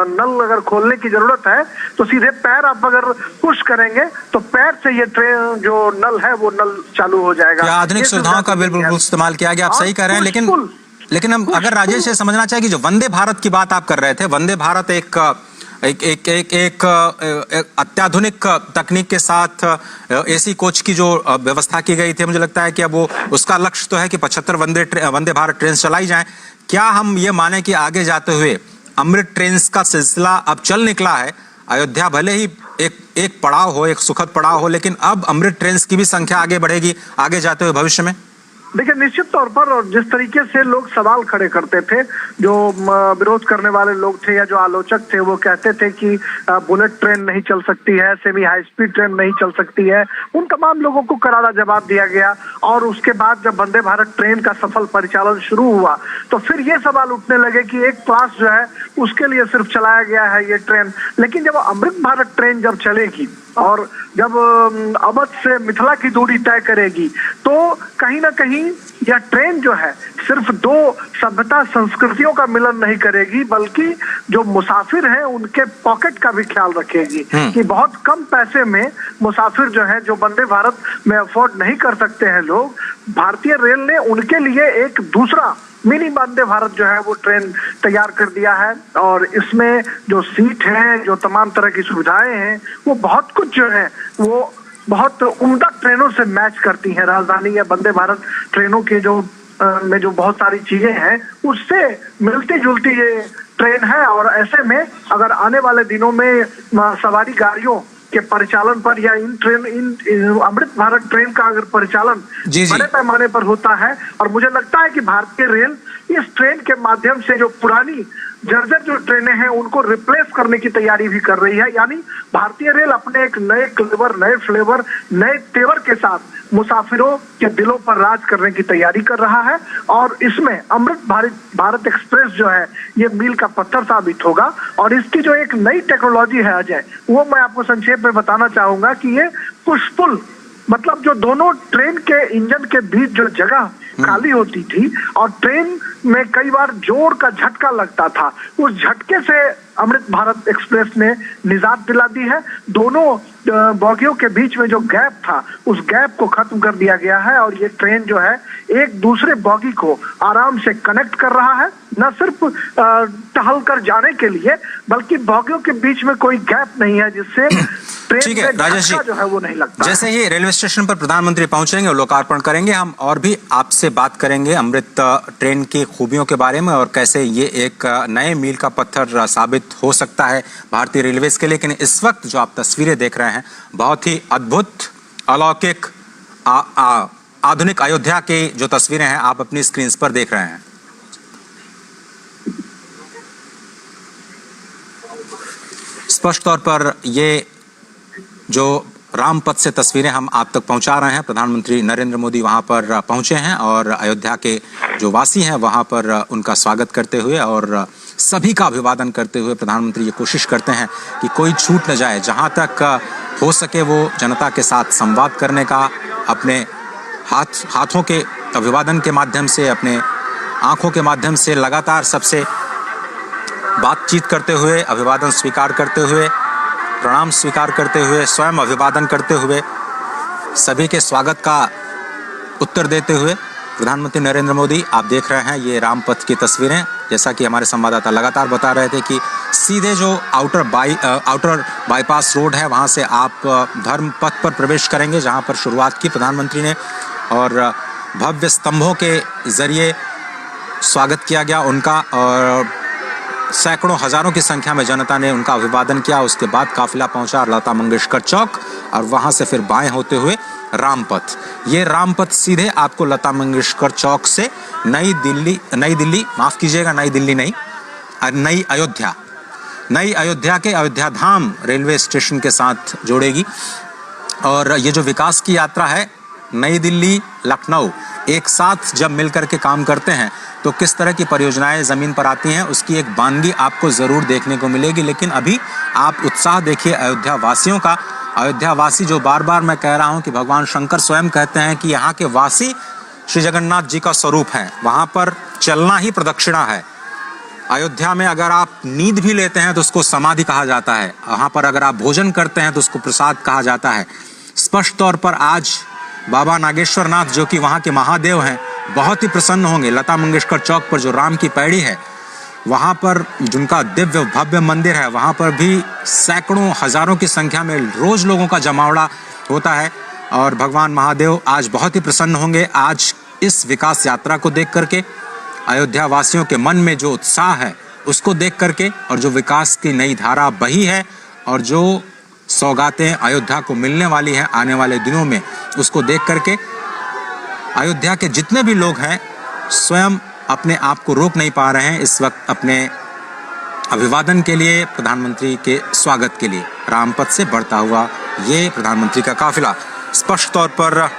नल अगर खोलने की जरूरत है तो सीधे पैर आप अगर पुश करेंगे तो पैर से ये ट्रेन जो नल है वो नल चालू हो जाएगा। आधुनिक सुविधाओं का बिल्कुल इस्तेमाल किया गया, आप सही कह रहे हैं। लेकिन हम अगर राजेश से समझना चाहे कि जो वंदे भारत की बात आप कर रहे थे, वंदे भारत एक अत्याधुनिक तकनीक के साथ एसी कोच की जो व्यवस्था की गई थी, मुझे लगता है कि अब वो उसका लक्ष्य तो है कि 75 वंदे भारत ट्रेन चलाई जाएं। क्या हम ये माने कि आगे जाते हुए अमृत ट्रेन का सिलसिला अब चल निकला है? अयोध्या भले ही एक पड़ाव हो, एक सुखद पड़ाव हो, लेकिन अब अमृत ट्रेन की भी संख्या आगे बढ़ेगी आगे जाते हुए भविष्य में। देखिए, निश्चित तौर पर, और जिस तरीके से लोग सवाल खड़े करते थे, जो विरोध करने वाले लोग थे या जो आलोचक थे, वो कहते थे कि बुलेट ट्रेन नहीं चल सकती है, सेमी हाई स्पीड ट्रेन नहीं चल सकती है, उन तमाम लोगों को करारा जवाब दिया गया। और उसके बाद जब वंदे भारत ट्रेन का सफल परिचालन शुरू हुआ तो फिर ये सवाल उठने लगे कि एक क्लास जो है उसके लिए सिर्फ चलाया गया है ये ट्रेन। लेकिन जब अमृत भारत ट्रेन जब चलेगी और जब अवध से मिथिला की दूरी तय करेगी तो कहीं ना कहीं यह ट्रेन जो है सिर्फ दो सभ्यता संस्कृतियों का मिलन नहीं करेगी, बल्कि जो मुसाफिर हैं उनके पॉकेट का भी ख्याल रखेगी कि बहुत कम पैसे में मुसाफिर जो है, जो वंदे भारत में अफोर्ड नहीं कर सकते हैं लोग, भारतीय रेल ने उनके लिए एक दूसरा मिनी वंदे भारत जो है वो ट्रेन तैयार कर दिया है। और इसमें जो सीट है, जो तमाम तरह की सुविधाएं हैं, वो बहुत कुछ जो है वो बहुत उम्दा ट्रेनों से मैच करती हैं। राजधानी या वंदे भारत ट्रेनों के जो में जो बहुत सारी चीजें हैं उससे मिलती जुलती ये ट्रेन है। और ऐसे में अगर आने वाले दिनों में सवारी गाड़ियों के परिचालन पर या इन अमृत भारत ट्रेन का अगर परिचालन बड़े पैमाने पर होता है, और मुझे लगता है कि भारतीय रेल इस ट्रेन के माध्यम से जो पुरानी जर्जर जो ट्रेनें हैं उनको रिप्लेस करने की तैयारी भी कर रही है। यानी भारतीय रेल अपने एक नए क्लेवर, नए फ्लेवर, नए तेवर के साथ मुसाफिरों के दिलों पर राज करने की तैयारी कर रहा है। और इसमें अमृत भारत एक्सप्रेस जो है ये मील का पत्थर साबित होगा। और इसकी जो एक नई टेक्नोलॉजी है अजय, वो मैं आपको संक्षेप में बताना चाहूंगा कि ये पुश पुल, मतलब जो दोनों ट्रेन के इंजन के बीच जो जगह खाली होती थी और ट्रेन में कई बार जोर का झटका लगता था, उस झटके से अमृत भारत एक्सप्रेस ने निजात दिला दी है। दोनों बोगियों के बीच में जो गैप था उस गैप को खत्म कर दिया गया है और ये ट्रेन जो है एक दूसरे बोगी को आराम से कनेक्ट कर रहा है, न सिर्फ टहल कर जाने के लिए बल्कि बोगियों के बीच में कोई गैप नहीं है जिससे ठीक है राजेश जी, जो है वो नहीं लगता। जैसे ही रेलवे स्टेशन पर प्रधानमंत्री पहुंचेंगे और लोकार्पण करेंगे, हम और भी आपसे बात करेंगे अमृत ट्रेन की खूबियों के बारे में और कैसे ये एक नए मील का पत्थर साबित हो सकता है भारतीय रेलवेज के लिए। लेकिन इस वक्त जो आप तस्वीरें देख रहे हैं बहुत ही अद्भुत, अलौकिक, आधुनिक अयोध्या की जो तस्वीरें हैं आप अपनी स्क्रीन पर देख रहे हैं। स्पष्ट तौर पर ये जो रामपथ से तस्वीरें हम आप तक पहुंचा रहे हैं, प्रधानमंत्री नरेंद्र मोदी वहां पर पहुंचे हैं और अयोध्या के जो वासी हैं वहां पर उनका स्वागत करते हुए और सभी का अभिवादन करते हुए प्रधानमंत्री ये कोशिश करते हैं कि कोई छूट न जाए, जहां तक हो सके वो जनता के साथ संवाद करने का, अपने हाथों के अभिवादन के माध्यम से, अपने आंखों के माध्यम से लगातार सबसे बातचीत करते हुए, अभिवादन स्वीकार करते हुए, प्रणाम स्वीकार करते हुए, स्वयं अभिवादन करते हुए, सभी के स्वागत का उत्तर देते हुए प्रधानमंत्री नरेंद्र मोदी, आप देख रहे हैं ये रामपथ की तस्वीरें। जैसा कि हमारे संवाददाता लगातार बता रहे थे कि सीधे जो आउटर बाईपास रोड है वहाँ से आप धर्म पथ पर प्रवेश करेंगे, जहाँ पर शुरुआत की प्रधानमंत्री ने, और भव्य स्तंभों के जरिए स्वागत किया गया उनका, और सैकड़ों हजारों की संख्या में जनता ने उनका अभिवादन किया। उसके बाद काफिला पहुंचा लता मंगेशकर चौक और वहां से फिर बाएं होते हुए रामपथ। ये रामपथ सीधे आपको लता मंगेशकर चौक से नई दिल्ली माफ कीजिएगा, नई दिल्ली नहीं, नई अयोध्या के अयोध्या धाम रेलवे स्टेशन के साथ जोड़ेगी। और ये जो विकास की यात्रा है, नई दिल्ली लखनऊ एक साथ जब मिलकर के काम करते हैं तो किस तरह की परियोजनाएं जमीन पर आती हैं, उसकी एक वानगी आपको जरूर देखने को मिलेगी। लेकिन अभी आप उत्साह देखिए अयोध्या वासियों का। अयोध्या वासी जो बार बार मैं कह रहा हूं कि भगवान शंकर स्वयं कहते हैं कि यहाँ के वासी श्री जगन्नाथ जी का स्वरूप है, वहां पर चलना ही प्रदक्षिणा है। अयोध्या में अगर आप नींद भी लेते हैं तो उसको समाधि कहा जाता है, वहां पर अगर आप भोजन करते हैं तो उसको प्रसाद कहा जाता है। स्पष्ट तौर पर आज बाबा नागेश्वर नाथ जो कि वहाँ के महादेव हैं बहुत ही प्रसन्न होंगे। लता मंगेशकर चौक पर जो राम की पैड़ी है, वहाँ पर जिनका दिव्य भव्य मंदिर है, वहाँ पर भी सैकड़ों हजारों की संख्या में रोज लोगों का जमावड़ा होता है और भगवान महादेव आज बहुत ही प्रसन्न होंगे। आज इस विकास यात्रा को देख करके, अयोध्या वासियों के मन में जो उत्साह है उसको देख करके, और जो विकास की नई धारा बही है और जो सौगातें अयोध्या को मिलने वाली हैं आने वाले दिनों में, उसको देख करके अयोध्या के जितने भी लोग हैं स्वयं अपने आप को रोक नहीं पा रहे हैं इस वक्त अपने अभिवादन के लिए, प्रधानमंत्री के स्वागत के लिए। रामपथ से बढ़ता हुआ ये प्रधानमंत्री का काफिला, स्पष्ट तौर पर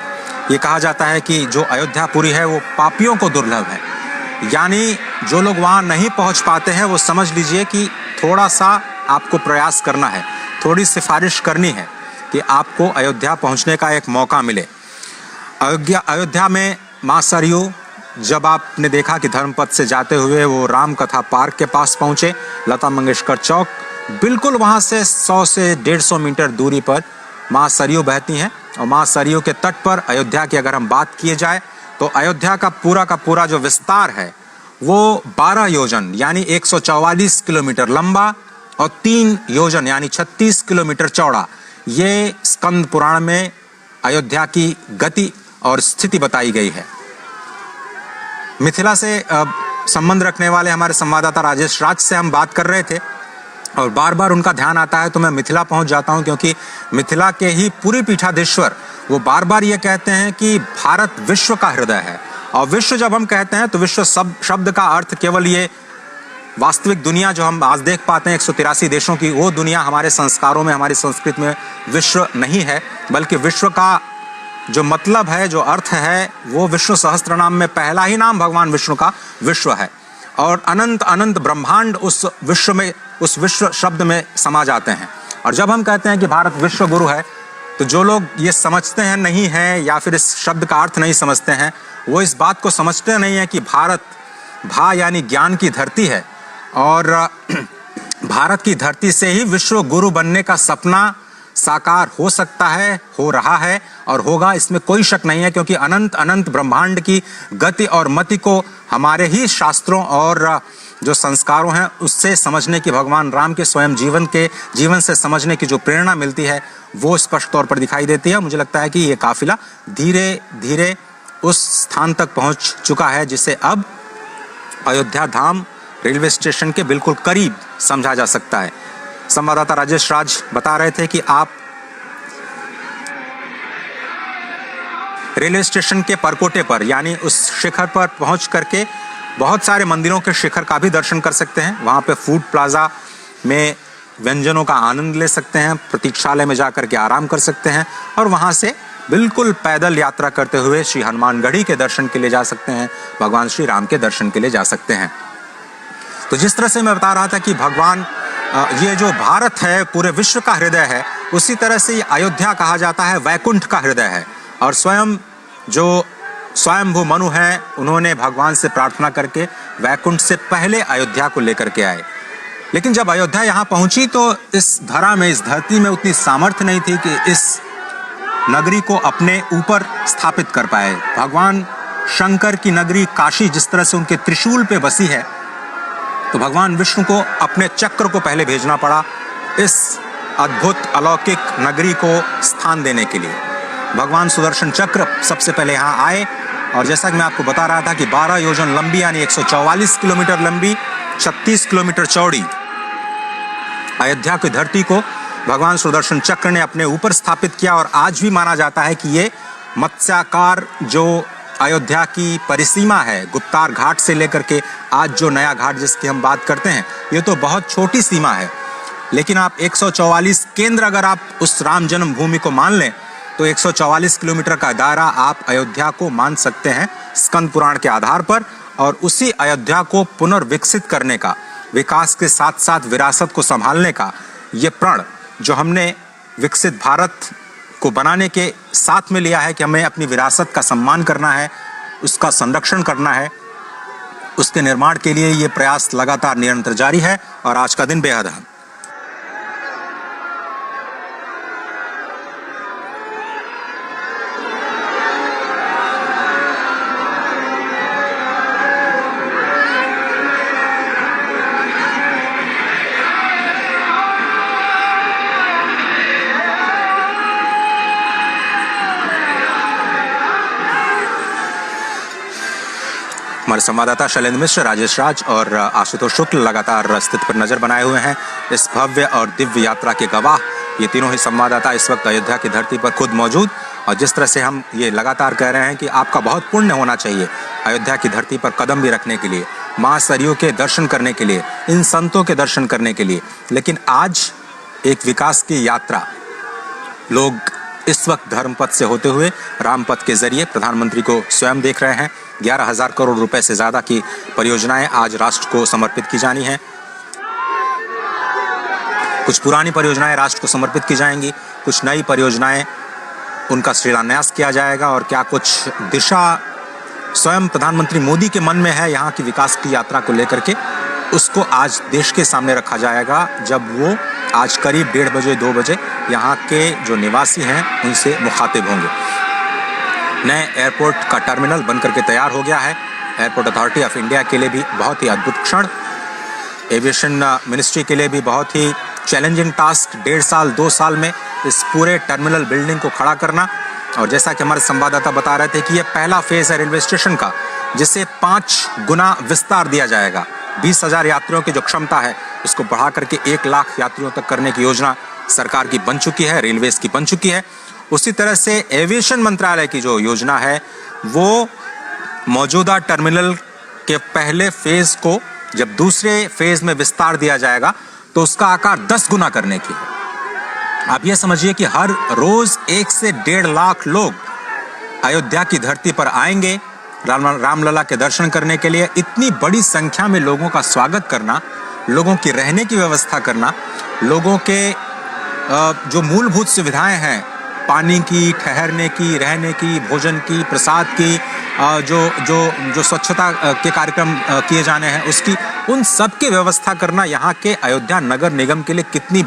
ये कहा जाता है कि जो अयोध्यापुरी है वो पापियों को दुर्लभ है। यानी जो लोग वहाँ नहीं पहुँच पाते हैं वो समझ लीजिए कि थोड़ा सा आपको प्रयास करना है, थोड़ी सिफारिश करनी है कि आपको अयोध्या पहुंचने का एक मौका मिले। अयोध्या में मां सरयू जब आपने देखा कि धर्मपथ से जाते हुए वो राम कथा पार्क के पास पहुंचे, लता मंगेशकर चौक बिल्कुल वहां से 100 से 150 मीटर दूरी पर मां सरयू बहती हैं। और मां सरयू के तट पर अयोध्या की अगर हम बात किए जाए तो अयोध्या का पूरा जो विस्तार है वो 12 योजन यानी 144 किलोमीटर लंबा और 3 योजन यानी 36 किलोमीटर चौड़ा, ये स्कंद पुराण में अयोध्या की गति और स्थिति बताई गई है। मिथिला से संबंध रखने वाले हमारे संवाददाता राजेश राज से हम बात कर रहे थे और बार बार उनका ध्यान आता है तो मैं मिथिला पहुंच जाता हूं, क्योंकि मिथिला के ही पूरी पीठाधीश्वर वो बार बार ये कहते हैं कि भारत विश्व का हृदय है। और विश्व जब हम कहते हैं तो विश्व शब्द का अर्थ केवल ये वास्तविक दुनिया जो हम आज देख पाते हैं 183 देशों की, वो दुनिया हमारे संस्कारों में, हमारी संस्कृति में विश्व नहीं है, बल्कि विश्व का जो मतलब है, जो अर्थ है, वो विष्णु सहस्त्र नाम में पहला ही नाम भगवान विष्णु का विश्व है। और अनंत अनंत ब्रह्मांड उस विश्व में, उस विश्व शब्द में समा जाते हैं। और जब हम कहते हैं कि भारत विश्व गुरु है तो जो लोग ये समझते हैं नहीं है या फिर इस शब्द का अर्थ नहीं समझते हैं, वो इस बात को समझते नहीं है कि भारत भा यानी ज्ञान की धरती है और भारत की धरती से ही विश्व गुरु बनने का सपना साकार हो सकता है, हो रहा है और होगा, इसमें कोई शक नहीं है। क्योंकि अनंत अनंत ब्रह्मांड की गति और मति को हमारे ही शास्त्रों और जो संस्कारों हैं उससे समझने की, भगवान राम के स्वयं जीवन से समझने की जो प्रेरणा मिलती है वो स्पष्ट तौर पर दिखाई देती है। मुझे लगता है कि ये काफिला धीरे धीरे उस स्थान तक पहुंच चुका है जिसे अब अयोध्या धाम रेलवे स्टेशन के बिल्कुल करीब समझा जा सकता है। संवाददाता राजेश राज बता रहे थे कि आप रेलवे स्टेशन के परकोटे पर यानी उस शिखर पर पहुंच करके बहुत सारे मंदिरों के शिखर का भी दर्शन कर सकते हैं। वहां पे फूड प्लाजा में व्यंजनों का आनंद ले सकते हैं, प्रतीक्षालय में जाकर के आराम कर सकते हैं और वहां से बिल्कुल पैदल यात्रा करते हुए श्री हनुमानगढ़ी के दर्शन के लिए जा सकते हैं, भगवान श्री राम के दर्शन के लिए जा सकते हैं। तो जिस तरह से मैं बता रहा था कि भगवान ये जो भारत है पूरे विश्व का हृदय है, उसी तरह से अयोध्या कहा जाता है वैकुंठ का हृदय है। और स्वयं जो स्वयंभू मनु हैं, उन्होंने भगवान से प्रार्थना करके वैकुंठ से पहले अयोध्या को लेकर के आए। लेकिन जब अयोध्या यहाँ पहुंची तो इस धरा में, इस धरती में उतनी सामर्थ्य नहीं थी कि इस नगरी को अपने ऊपर स्थापित कर पाए। भगवान शंकर की नगरी काशी जिस तरह से उनके त्रिशूल पे बसी है, तो भगवान विष्णु को अपने चक्र को पहले भेजना पड़ा इस अद्भुत अलौकिक नगरी को स्थान देने के लिए। भगवान सुदर्शन चक्र सबसे पहले यहाँ आए और जैसा कि मैं आपको बता रहा था कि 12 योजन लंबी यानी 144 किलोमीटर लंबी, 36 किलोमीटर चौड़ी अयोध्या की धरती को भगवान सुदर्शन चक्र ने अपने ऊपर स्थापित किया। और आज भी माना जाता है कि ये मत्स्याकार जो अयोध्या की परिसीमा है, गुप्तार घाट से लेकर के आज जो नया घाट जिसकी हम बात करते हैं, ये तो बहुत छोटी सीमा है। लेकिन आप 144 केंद्र अगर आप उस राम जन्मभूमि को मान लें तो 144 किलोमीटर का दायरा आप अयोध्या को मान सकते हैं स्कंद पुराण के आधार पर। और उसी अयोध्या को पुनर्विकसित करने का, विकास के साथ साथ विरासत को संभालने का ये प्रण जो हमने विकसित भारत को बनाने के साथ में लिया है कि हमें अपनी विरासत का सम्मान करना है, उसका संरक्षण करना है, उसके निर्माण के लिए ये प्रयास लगातार निरंतर जारी है और आज का दिन बेहद अहम। हमारे संवाददाता शैलेंद्र मिश्र, राजेश राज और आशुतोष शुक्ल लगातार स्थिति पर नजर बनाए हुए हैं। इस भव्य और दिव्य यात्रा के गवाह ये तीनों ही संवाददाता इस वक्त अयोध्या की धरती पर खुद मौजूद। और जिस तरह से हम ये लगातार कह रहे हैं कि आपका बहुत पुण्य होना चाहिए अयोध्या की धरती पर कदम भी रखने के लिए, माँ सरयू के दर्शन करने के लिए, इन संतों के दर्शन करने के लिए। लेकिन आज एक विकास की यात्रा लोग इस वक्त धर्मपथ से होते हुए रामपथ के जरिए प्रधानमंत्री को स्वयं देख रहे हैं। 11,000 करोड़ रुपए से ज्यादा की परियोजनाएं आज राष्ट्र को समर्पित की जानी हैं। कुछ पुरानी परियोजनाएं राष्ट्र को समर्पित की जाएंगी, कुछ नई परियोजनाएं उनका शिलान्यास किया जाएगा और क्या कुछ दिशा स्वयं प्रधानमंत्री मोदी के मन में है यहाँ की विकास की यात्रा को लेकर के, उसको आज देश के सामने रखा जाएगा जब वो आज करीब 1:30 बजे 2 बजे यहाँ के जो निवासी हैं उनसे मुखातिब होंगे। नए एयरपोर्ट का टर्मिनल बनकर के तैयार हो गया है। एयरपोर्ट अथॉरिटी ऑफ इंडिया के लिए भी बहुत ही अद्भुत क्षण, एविएशन मिनिस्ट्री के लिए भी बहुत ही चैलेंजिंग टास्क, 1.5 साल 2 साल में इस पूरे टर्मिनल बिल्डिंग को खड़ा करना। और जैसा कि हमारे संवाददाता बता रहे थे कि ये पहला फेज है रेलवे स्टेशन का, जिसे 5 गुना विस्तार दिया जाएगा। 20,000 यात्रियों की जो क्षमता है उसको बढ़ा करके 1 लाख यात्रियों तक करने की योजना सरकार की बन चुकी है, रेलवेज की बन चुकी है। उसी तरह से एविएशन मंत्रालय की जो योजना है वो मौजूदा टर्मिनल के पहले फेज को जब दूसरे फेज में विस्तार दिया जाएगा तो उसका आकार 10 गुना करने की है। आप ये समझिए कि हर रोज 1 से 1.5 लाख लोग अयोध्या की धरती पर आएंगे रामलला के दर्शन करने के लिए। इतनी बड़ी संख्या में लोगों का स्वागत करना, लोगों की रहने की व्यवस्था करना, लोगों के जो मूलभूत सुविधाएं हैं, पानी की, ठहरने की, रहने की, भोजन की, प्रसाद की, जो स्वच्छता के कार्यक्रम किए जाने हैं उसकी, उन सब की व्यवस्था करना यहाँ के अयोध्या नगर निगम के लिए कितनी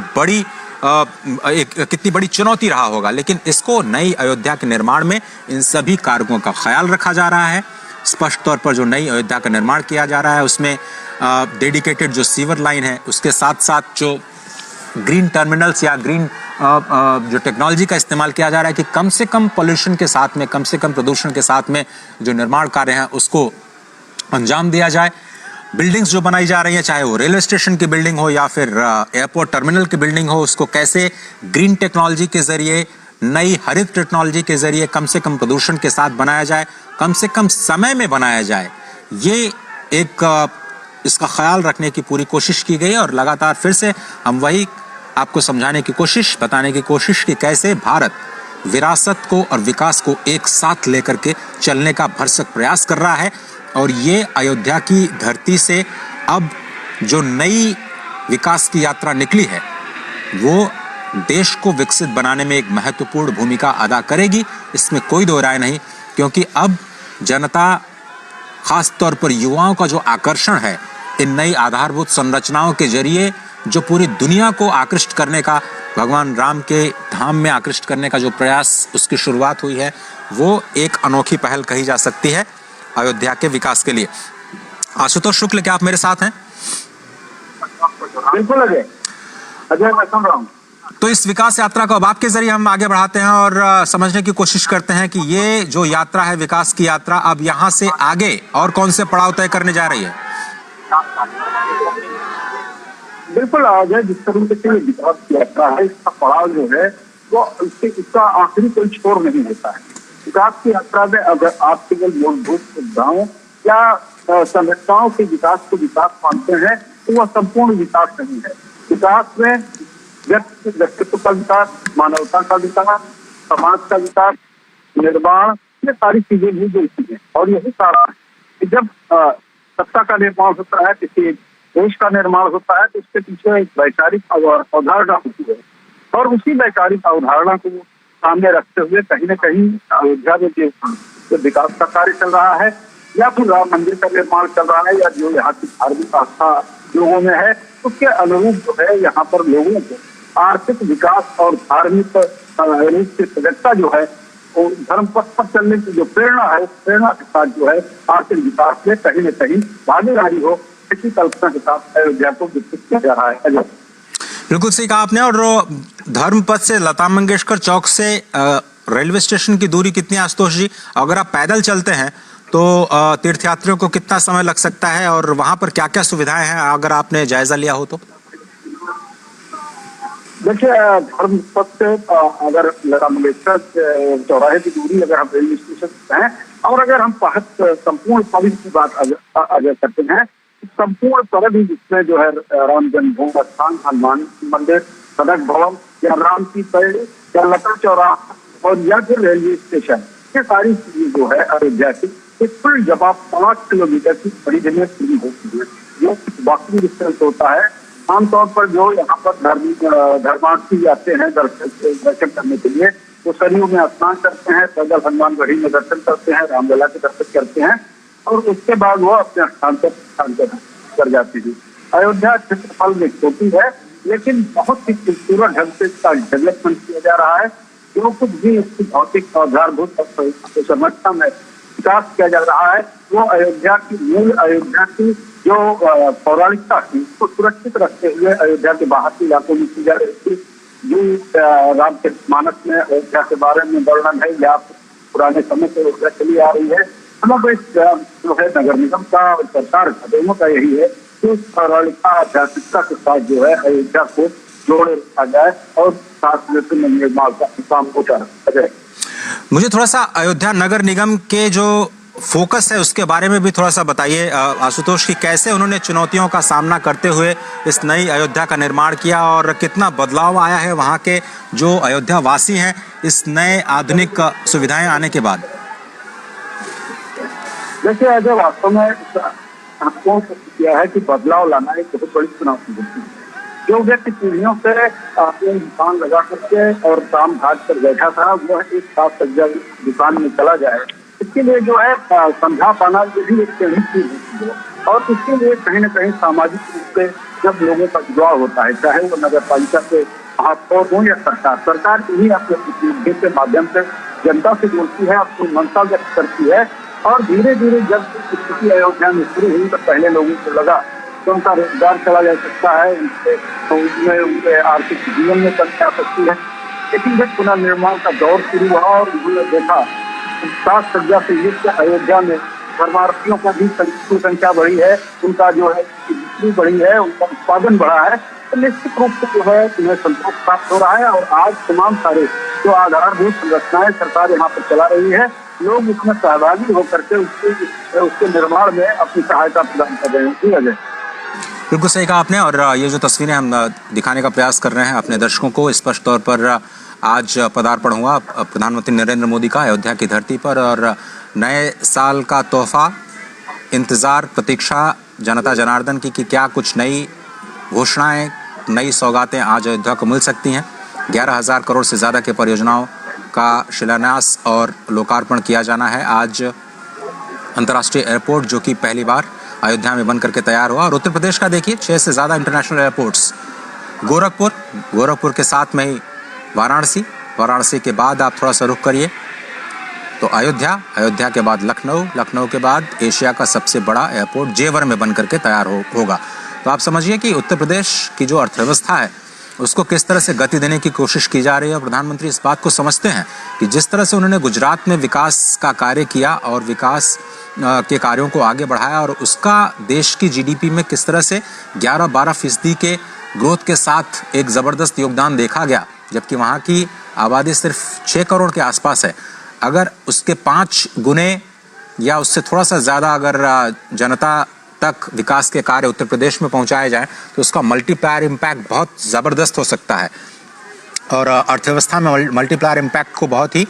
बड़ी चुनौती रहा होगा। लेकिन इसको नई अयोध्या के निर्माण में इन सभी कारकों का ख्याल रखा जा रहा है। स्पष्ट तौर पर जो नई अयोध्या का निर्माण किया जा रहा है उसमें डेडिकेटेड जो सीवर लाइन है, उसके साथ साथ जो ग्रीन टर्मिनल्स या ग्रीन जो टेक्नोलॉजी का इस्तेमाल किया जा रहा है कि कम से कम पॉल्यूशन के साथ में, कम से कम प्रदूषण के साथ में जो निर्माण कार्य हैं उसको अंजाम दिया जाए। बिल्डिंग्स जो बनाई जा रही हैं, चाहे वो रेलवे स्टेशन की बिल्डिंग हो या फिर एयरपोर्ट टर्मिनल की बिल्डिंग हो, उसको कैसे ग्रीन टेक्नोलॉजी के जरिए, नई हरित टेक्नोलॉजी के जरिए कम से कम प्रदूषण के साथ बनाया जाए, कम से कम समय में बनाया जाए, ये एक इसका ख्याल रखने की पूरी कोशिश की गई। और लगातार फिर से हम वही आपको समझाने की कोशिश, बताने की कोशिश कि कैसे भारत विरासत को और विकास को एक साथ लेकर के चलने का भरसक प्रयास कर रहा है। और ये अयोध्या की धरती से अब जो नई विकास की यात्रा निकली है वो देश को विकसित बनाने में एक महत्वपूर्ण भूमिका अदा करेगी, इसमें कोई दो राय नहीं। क्योंकि अब जनता, खास तौर पर युवाओं का जो आकर्षण है इन नई आधारभूत संरचनाओं के जरिए, जो पूरी दुनिया को आकृष्ट करने का, भगवान राम के धाम में आकृष्ट करने का जो प्रयास, उसकी शुरुआत हुई है, वो एक अनोखी पहल कही जा सकती है अयोध्या के विकास के लिए। आशुतोष शुक्ल, क्या आप मेरे साथ हैं? बिल्कुल अजय, मैं सुन रहा हूँ। तो इस विकास यात्रा को अब आपके जरिए हम आगे बढ़ाते हैं और समझने की कोशिश करते हैं कि ये जो यात्रा है, विकास की यात्रा, अब यहाँ से आगे और कौन से पड़ाव तय करने जा रही है? बिल्कुल अजय, जिस तरीके से विकास की यात्रा है, इसका पड़ाव जो है वो इसका आखिरी कोई छोर नहीं होता है। विकास की यात्रा में अगर आप केवल मूलभूत सुविधाओं या संरचनाओं के विकास को विकास मानते हैं तो वह संपूर्ण विकास नहीं है। विकास में व्यक्तित्व का विकास, मानवता का विकास, समाज का विकास, निर्माण, ये सारी चीजें भी जुड़ती हैं। और यही कारण है कि जब सत्ता का निर्माण होता है, किसी देश का निर्माण होता है, तो उसके पीछे एक वैचारिक अवधारणा होती है। और उसी वैचारिक अवधारणा को सामने रखते हुए कहीं न कहीं अयोध्या में जो विकास का कार्य चल रहा है, या फिर राम मंदिर का निर्माण चल रहा है, या जो यहाँ की धार्मिक आस्था लोगों में है, उसके अनुरूप जो है यहाँ पर लोगों को आर्थिक विकास और धार्मिक रूप से सजगता जो है, वो धर्म पथ पर चलने की जो प्रेरणा है, उस प्रेरणा के साथ जो है आर्थिक विकास में कहीं न कहीं भागीदारी हो, इसी कल्पना के साथ अयोध्या को विकसित किया जा रहा है। बिल्कुल सही कहा आपने। और धर्मपथ से लता मंगेशकर चौक से रेलवे स्टेशन की दूरी कितनी है आशुतोष जी? अगर आप पैदल चलते हैं तो तीर्थयात्रियों को कितना समय लग सकता है और वहां पर क्या क्या सुविधाएं हैं, अगर आपने जायजा लिया हो तो? देखिए, धर्मपथ से अगर लता मंगेशकर चौराहे की दूरी अगर हम रेलवे स्टेशन से हैं, और अगर हम संपूर्ण सड़क की बात अगर करते हैं, संपूर्ण सड़क ही जिसमें जो है राम जन्मभूमि स्थान, हनुमान मंदिर, सड़क भवन, या राम की पेड़, या लता चौराहा, और या फिर रेलवे स्टेशन, ये सारी चीजें जो है अयोध्या की कुल जवाब 5 किलोमीटर की परिधि में पूरी होती है। जो बाकी डिस्टेंस होता है, आमतौर पर जो यहाँ पर धर्मार्थी आते हैं दर्शन करने के लिए, वो सरयू में स्नान करते हैं, पैदल हनुमान गढ़ी में दर्शन करते हैं, रामलला के दर्शन करते हैं, और उसके बाद वो अपने स्थान पर कर जाते हैं। अयोध्या क्षेत्रफल में छोटी है, लेकिन बहुत ही खूबसूरत ढंग से इसका डेवलपमेंट किया जा रहा है। जो कुछ भी इसकी भौतिक आधारभूत संरचना में विकास किया जा रहा है, वो अयोध्या की मूल, अयोध्या की जो पौराणिकता थी उसको सुरक्षित रखते हुए अयोध्या के बाहर के इलाकों में की जा रही थी। जो राम के मानस में अयोध्या के बारे में वर्णन है, या पुराने समय से अयोध्या चली आ रही है, समग्र जो है नगर निगम का और सरकार का, दोनों का यही है कि उस पौराणिकता, आध्यात्मिकता के साथ जो है अयोध्या को जोड़े रखा जाए और साथ में निर्माण का काम होता रहे। मुझे थोड़ा सा अयोध्या नगर निगम के जो फोकस है उसके बारे में भी थोड़ा सा बताइए आशुतोष, की कैसे उन्होंने चुनौतियों का सामना करते हुए इस नई अयोध्या का निर्माण किया और कितना बदलाव आया है वहाँ के जो अयोध्या वासी हैं इस नए आधुनिक सुविधाएं आने के बाद? जैसे अजय, वास्तव में आपको किया है कि बदलाव लाना एक बहुत बड़ी चुनौती होती है। जो व्यक्ति पीढ़ियों से अपने दुकान लगा करके और काम काज पर बैठा था, वह एक साथ सज्जा दुकान में चला जाए, इसके लिए जो है समझा पाना ये भी एक चीज होती है। और इसके लिए कहीं न कहीं सामाजिक रूप से जब लोगों का जुड़ाव होता है, चाहे वो नगर पालिका के महापौर हो या सरकार इन्हीं अपने प्रतिनिधियों के माध्यम से जनता से जोड़ती है, अपनी मंशा व्यक्त करती है। और धीरे धीरे जब स्थिति अयोध्या में शुरू हुई तो पहले लोगों को लगा कि उनका रोजगार चला जा सकता है, उनके आर्थिक जीवन में कमी आ सकती है। लेकिन जब पुनर्निर्माण का दौर शुरू हुआ और उन्होंने देखा 7 सज्जा से युक्त अयोध्या में धर्मार्थियों का भी संख्या बढ़ी है, उनका जो है बिक्री बढ़ी है, उनका उत्पादन बढ़ा है, तो निश्चित रूप से जो है उन्हें संतोष प्राप्त हो रहा है। और आज तमाम सारे जो आधारभूत संरचनाएं सरकार यहाँ पर चला रही है, लोग उसमें सहभागी होकर के उसके निर्माण में अपनी सहायता प्रदान कर रहे हैं। अजय, बिल्कुल सही कहा आपने। और ये जो तस्वीरें हम दिखाने का प्रयास कर रहे हैं अपने दर्शकों को, स्पष्ट तौर पर आज पदार्पण हुआ प्रधानमंत्री नरेंद्र मोदी का अयोध्या की धरती पर, और नए साल का तोहफा, इंतज़ार, प्रतीक्षा जनता जनार्दन की कि क्या कुछ नई घोषणाएं, नई सौगातें आज अयोध्या को मिल सकती हैं। 11,000 करोड़ से ज़्यादा की परियोजनाओं का शिलान्यास और लोकार्पण किया जाना है। आज अंतर्राष्ट्रीय एयरपोर्ट जो कि पहली बार अयोध्या में बन करके तैयार हुआ, और उत्तर प्रदेश का देखिए 6 से ज़्यादा इंटरनेशनल एयरपोर्ट्स, गोरखपुर के साथ में ही वाराणसी के बाद आप थोड़ा सा रुख करिए तो अयोध्या के बाद लखनऊ के बाद एशिया का सबसे बड़ा एयरपोर्ट जेवर में बन करके तैयार होगा। तो आप समझिए कि उत्तर प्रदेश की जो अर्थव्यवस्था है उसको किस तरह से गति देने की कोशिश की जा रही है। और प्रधानमंत्री इस बात को समझते हैं कि जिस तरह से उन्होंने गुजरात में विकास का कार्य किया और विकास के कार्यों को आगे बढ़ाया, और उसका देश की जीडीपी में किस तरह से 11-12% के ग्रोथ के साथ एक ज़बरदस्त योगदान देखा गया, जबकि वहाँ की आबादी सिर्फ 6 करोड़ के आसपास है। अगर उसके 5 गुने या उससे थोड़ा सा ज़्यादा अगर जनता तक विकास के कार्य उत्तर प्रदेश में पहुंचाए जाएं तो उसका मल्टीप्लायर इम्पैक्ट बहुत ज़बरदस्त हो सकता है। और अर्थव्यवस्था में मल्टीप्लायर इम्पैक्ट को बहुत ही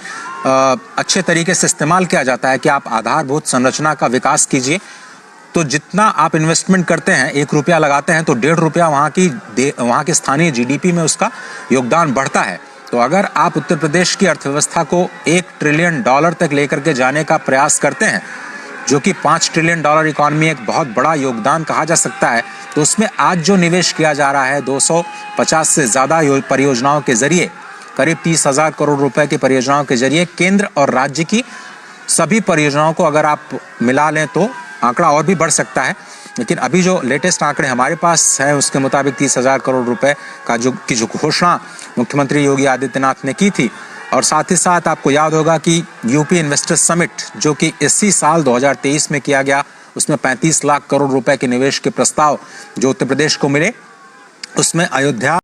अच्छे तरीके से इस्तेमाल किया जाता है कि आप आधारभूत संरचना का विकास कीजिए, तो जितना आप इन्वेस्टमेंट करते हैं, 1 रुपया लगाते हैं तो 1.5 रुपया वहाँ की स्थानीय जीडीपी में उसका योगदान बढ़ता है। तो अगर आप उत्तर प्रदेश की अर्थव्यवस्था को $1 ट्रिलियन तक लेकर के जाने का प्रयास करते हैं, जो कि $5 ट्रिलियन इकॉनमी एक बहुत बड़ा योगदान कहा जा सकता है, तो उसमें आज जो निवेश किया जा रहा है 250 से ज़्यादा परियोजनाओं के जरिए, करीब 30,000 करोड़ रुपए की परियोजनाओं के जरिए केंद्र और राज्य की सभी परियोजनाओं को अगर आप मिला लें तो आंकड़ा और भी बढ़ सकता है। लेकिन अभी जो लेटेस्ट आंकड़े हमारे पास है उसके मुताबिक 30,000 करोड़ रुपए का जो घोषणा मुख्यमंत्री योगी आदित्यनाथ ने की थी। और साथ ही साथ आपको याद होगा कि यूपी इन्वेस्टर्स समिट जो कि इसी साल 2023 में किया गया, उसमें 35 लाख करोड़ रुपए के निवेश के प्रस्ताव जो उत्तर प्रदेश को मिले, उसमें अयोध्या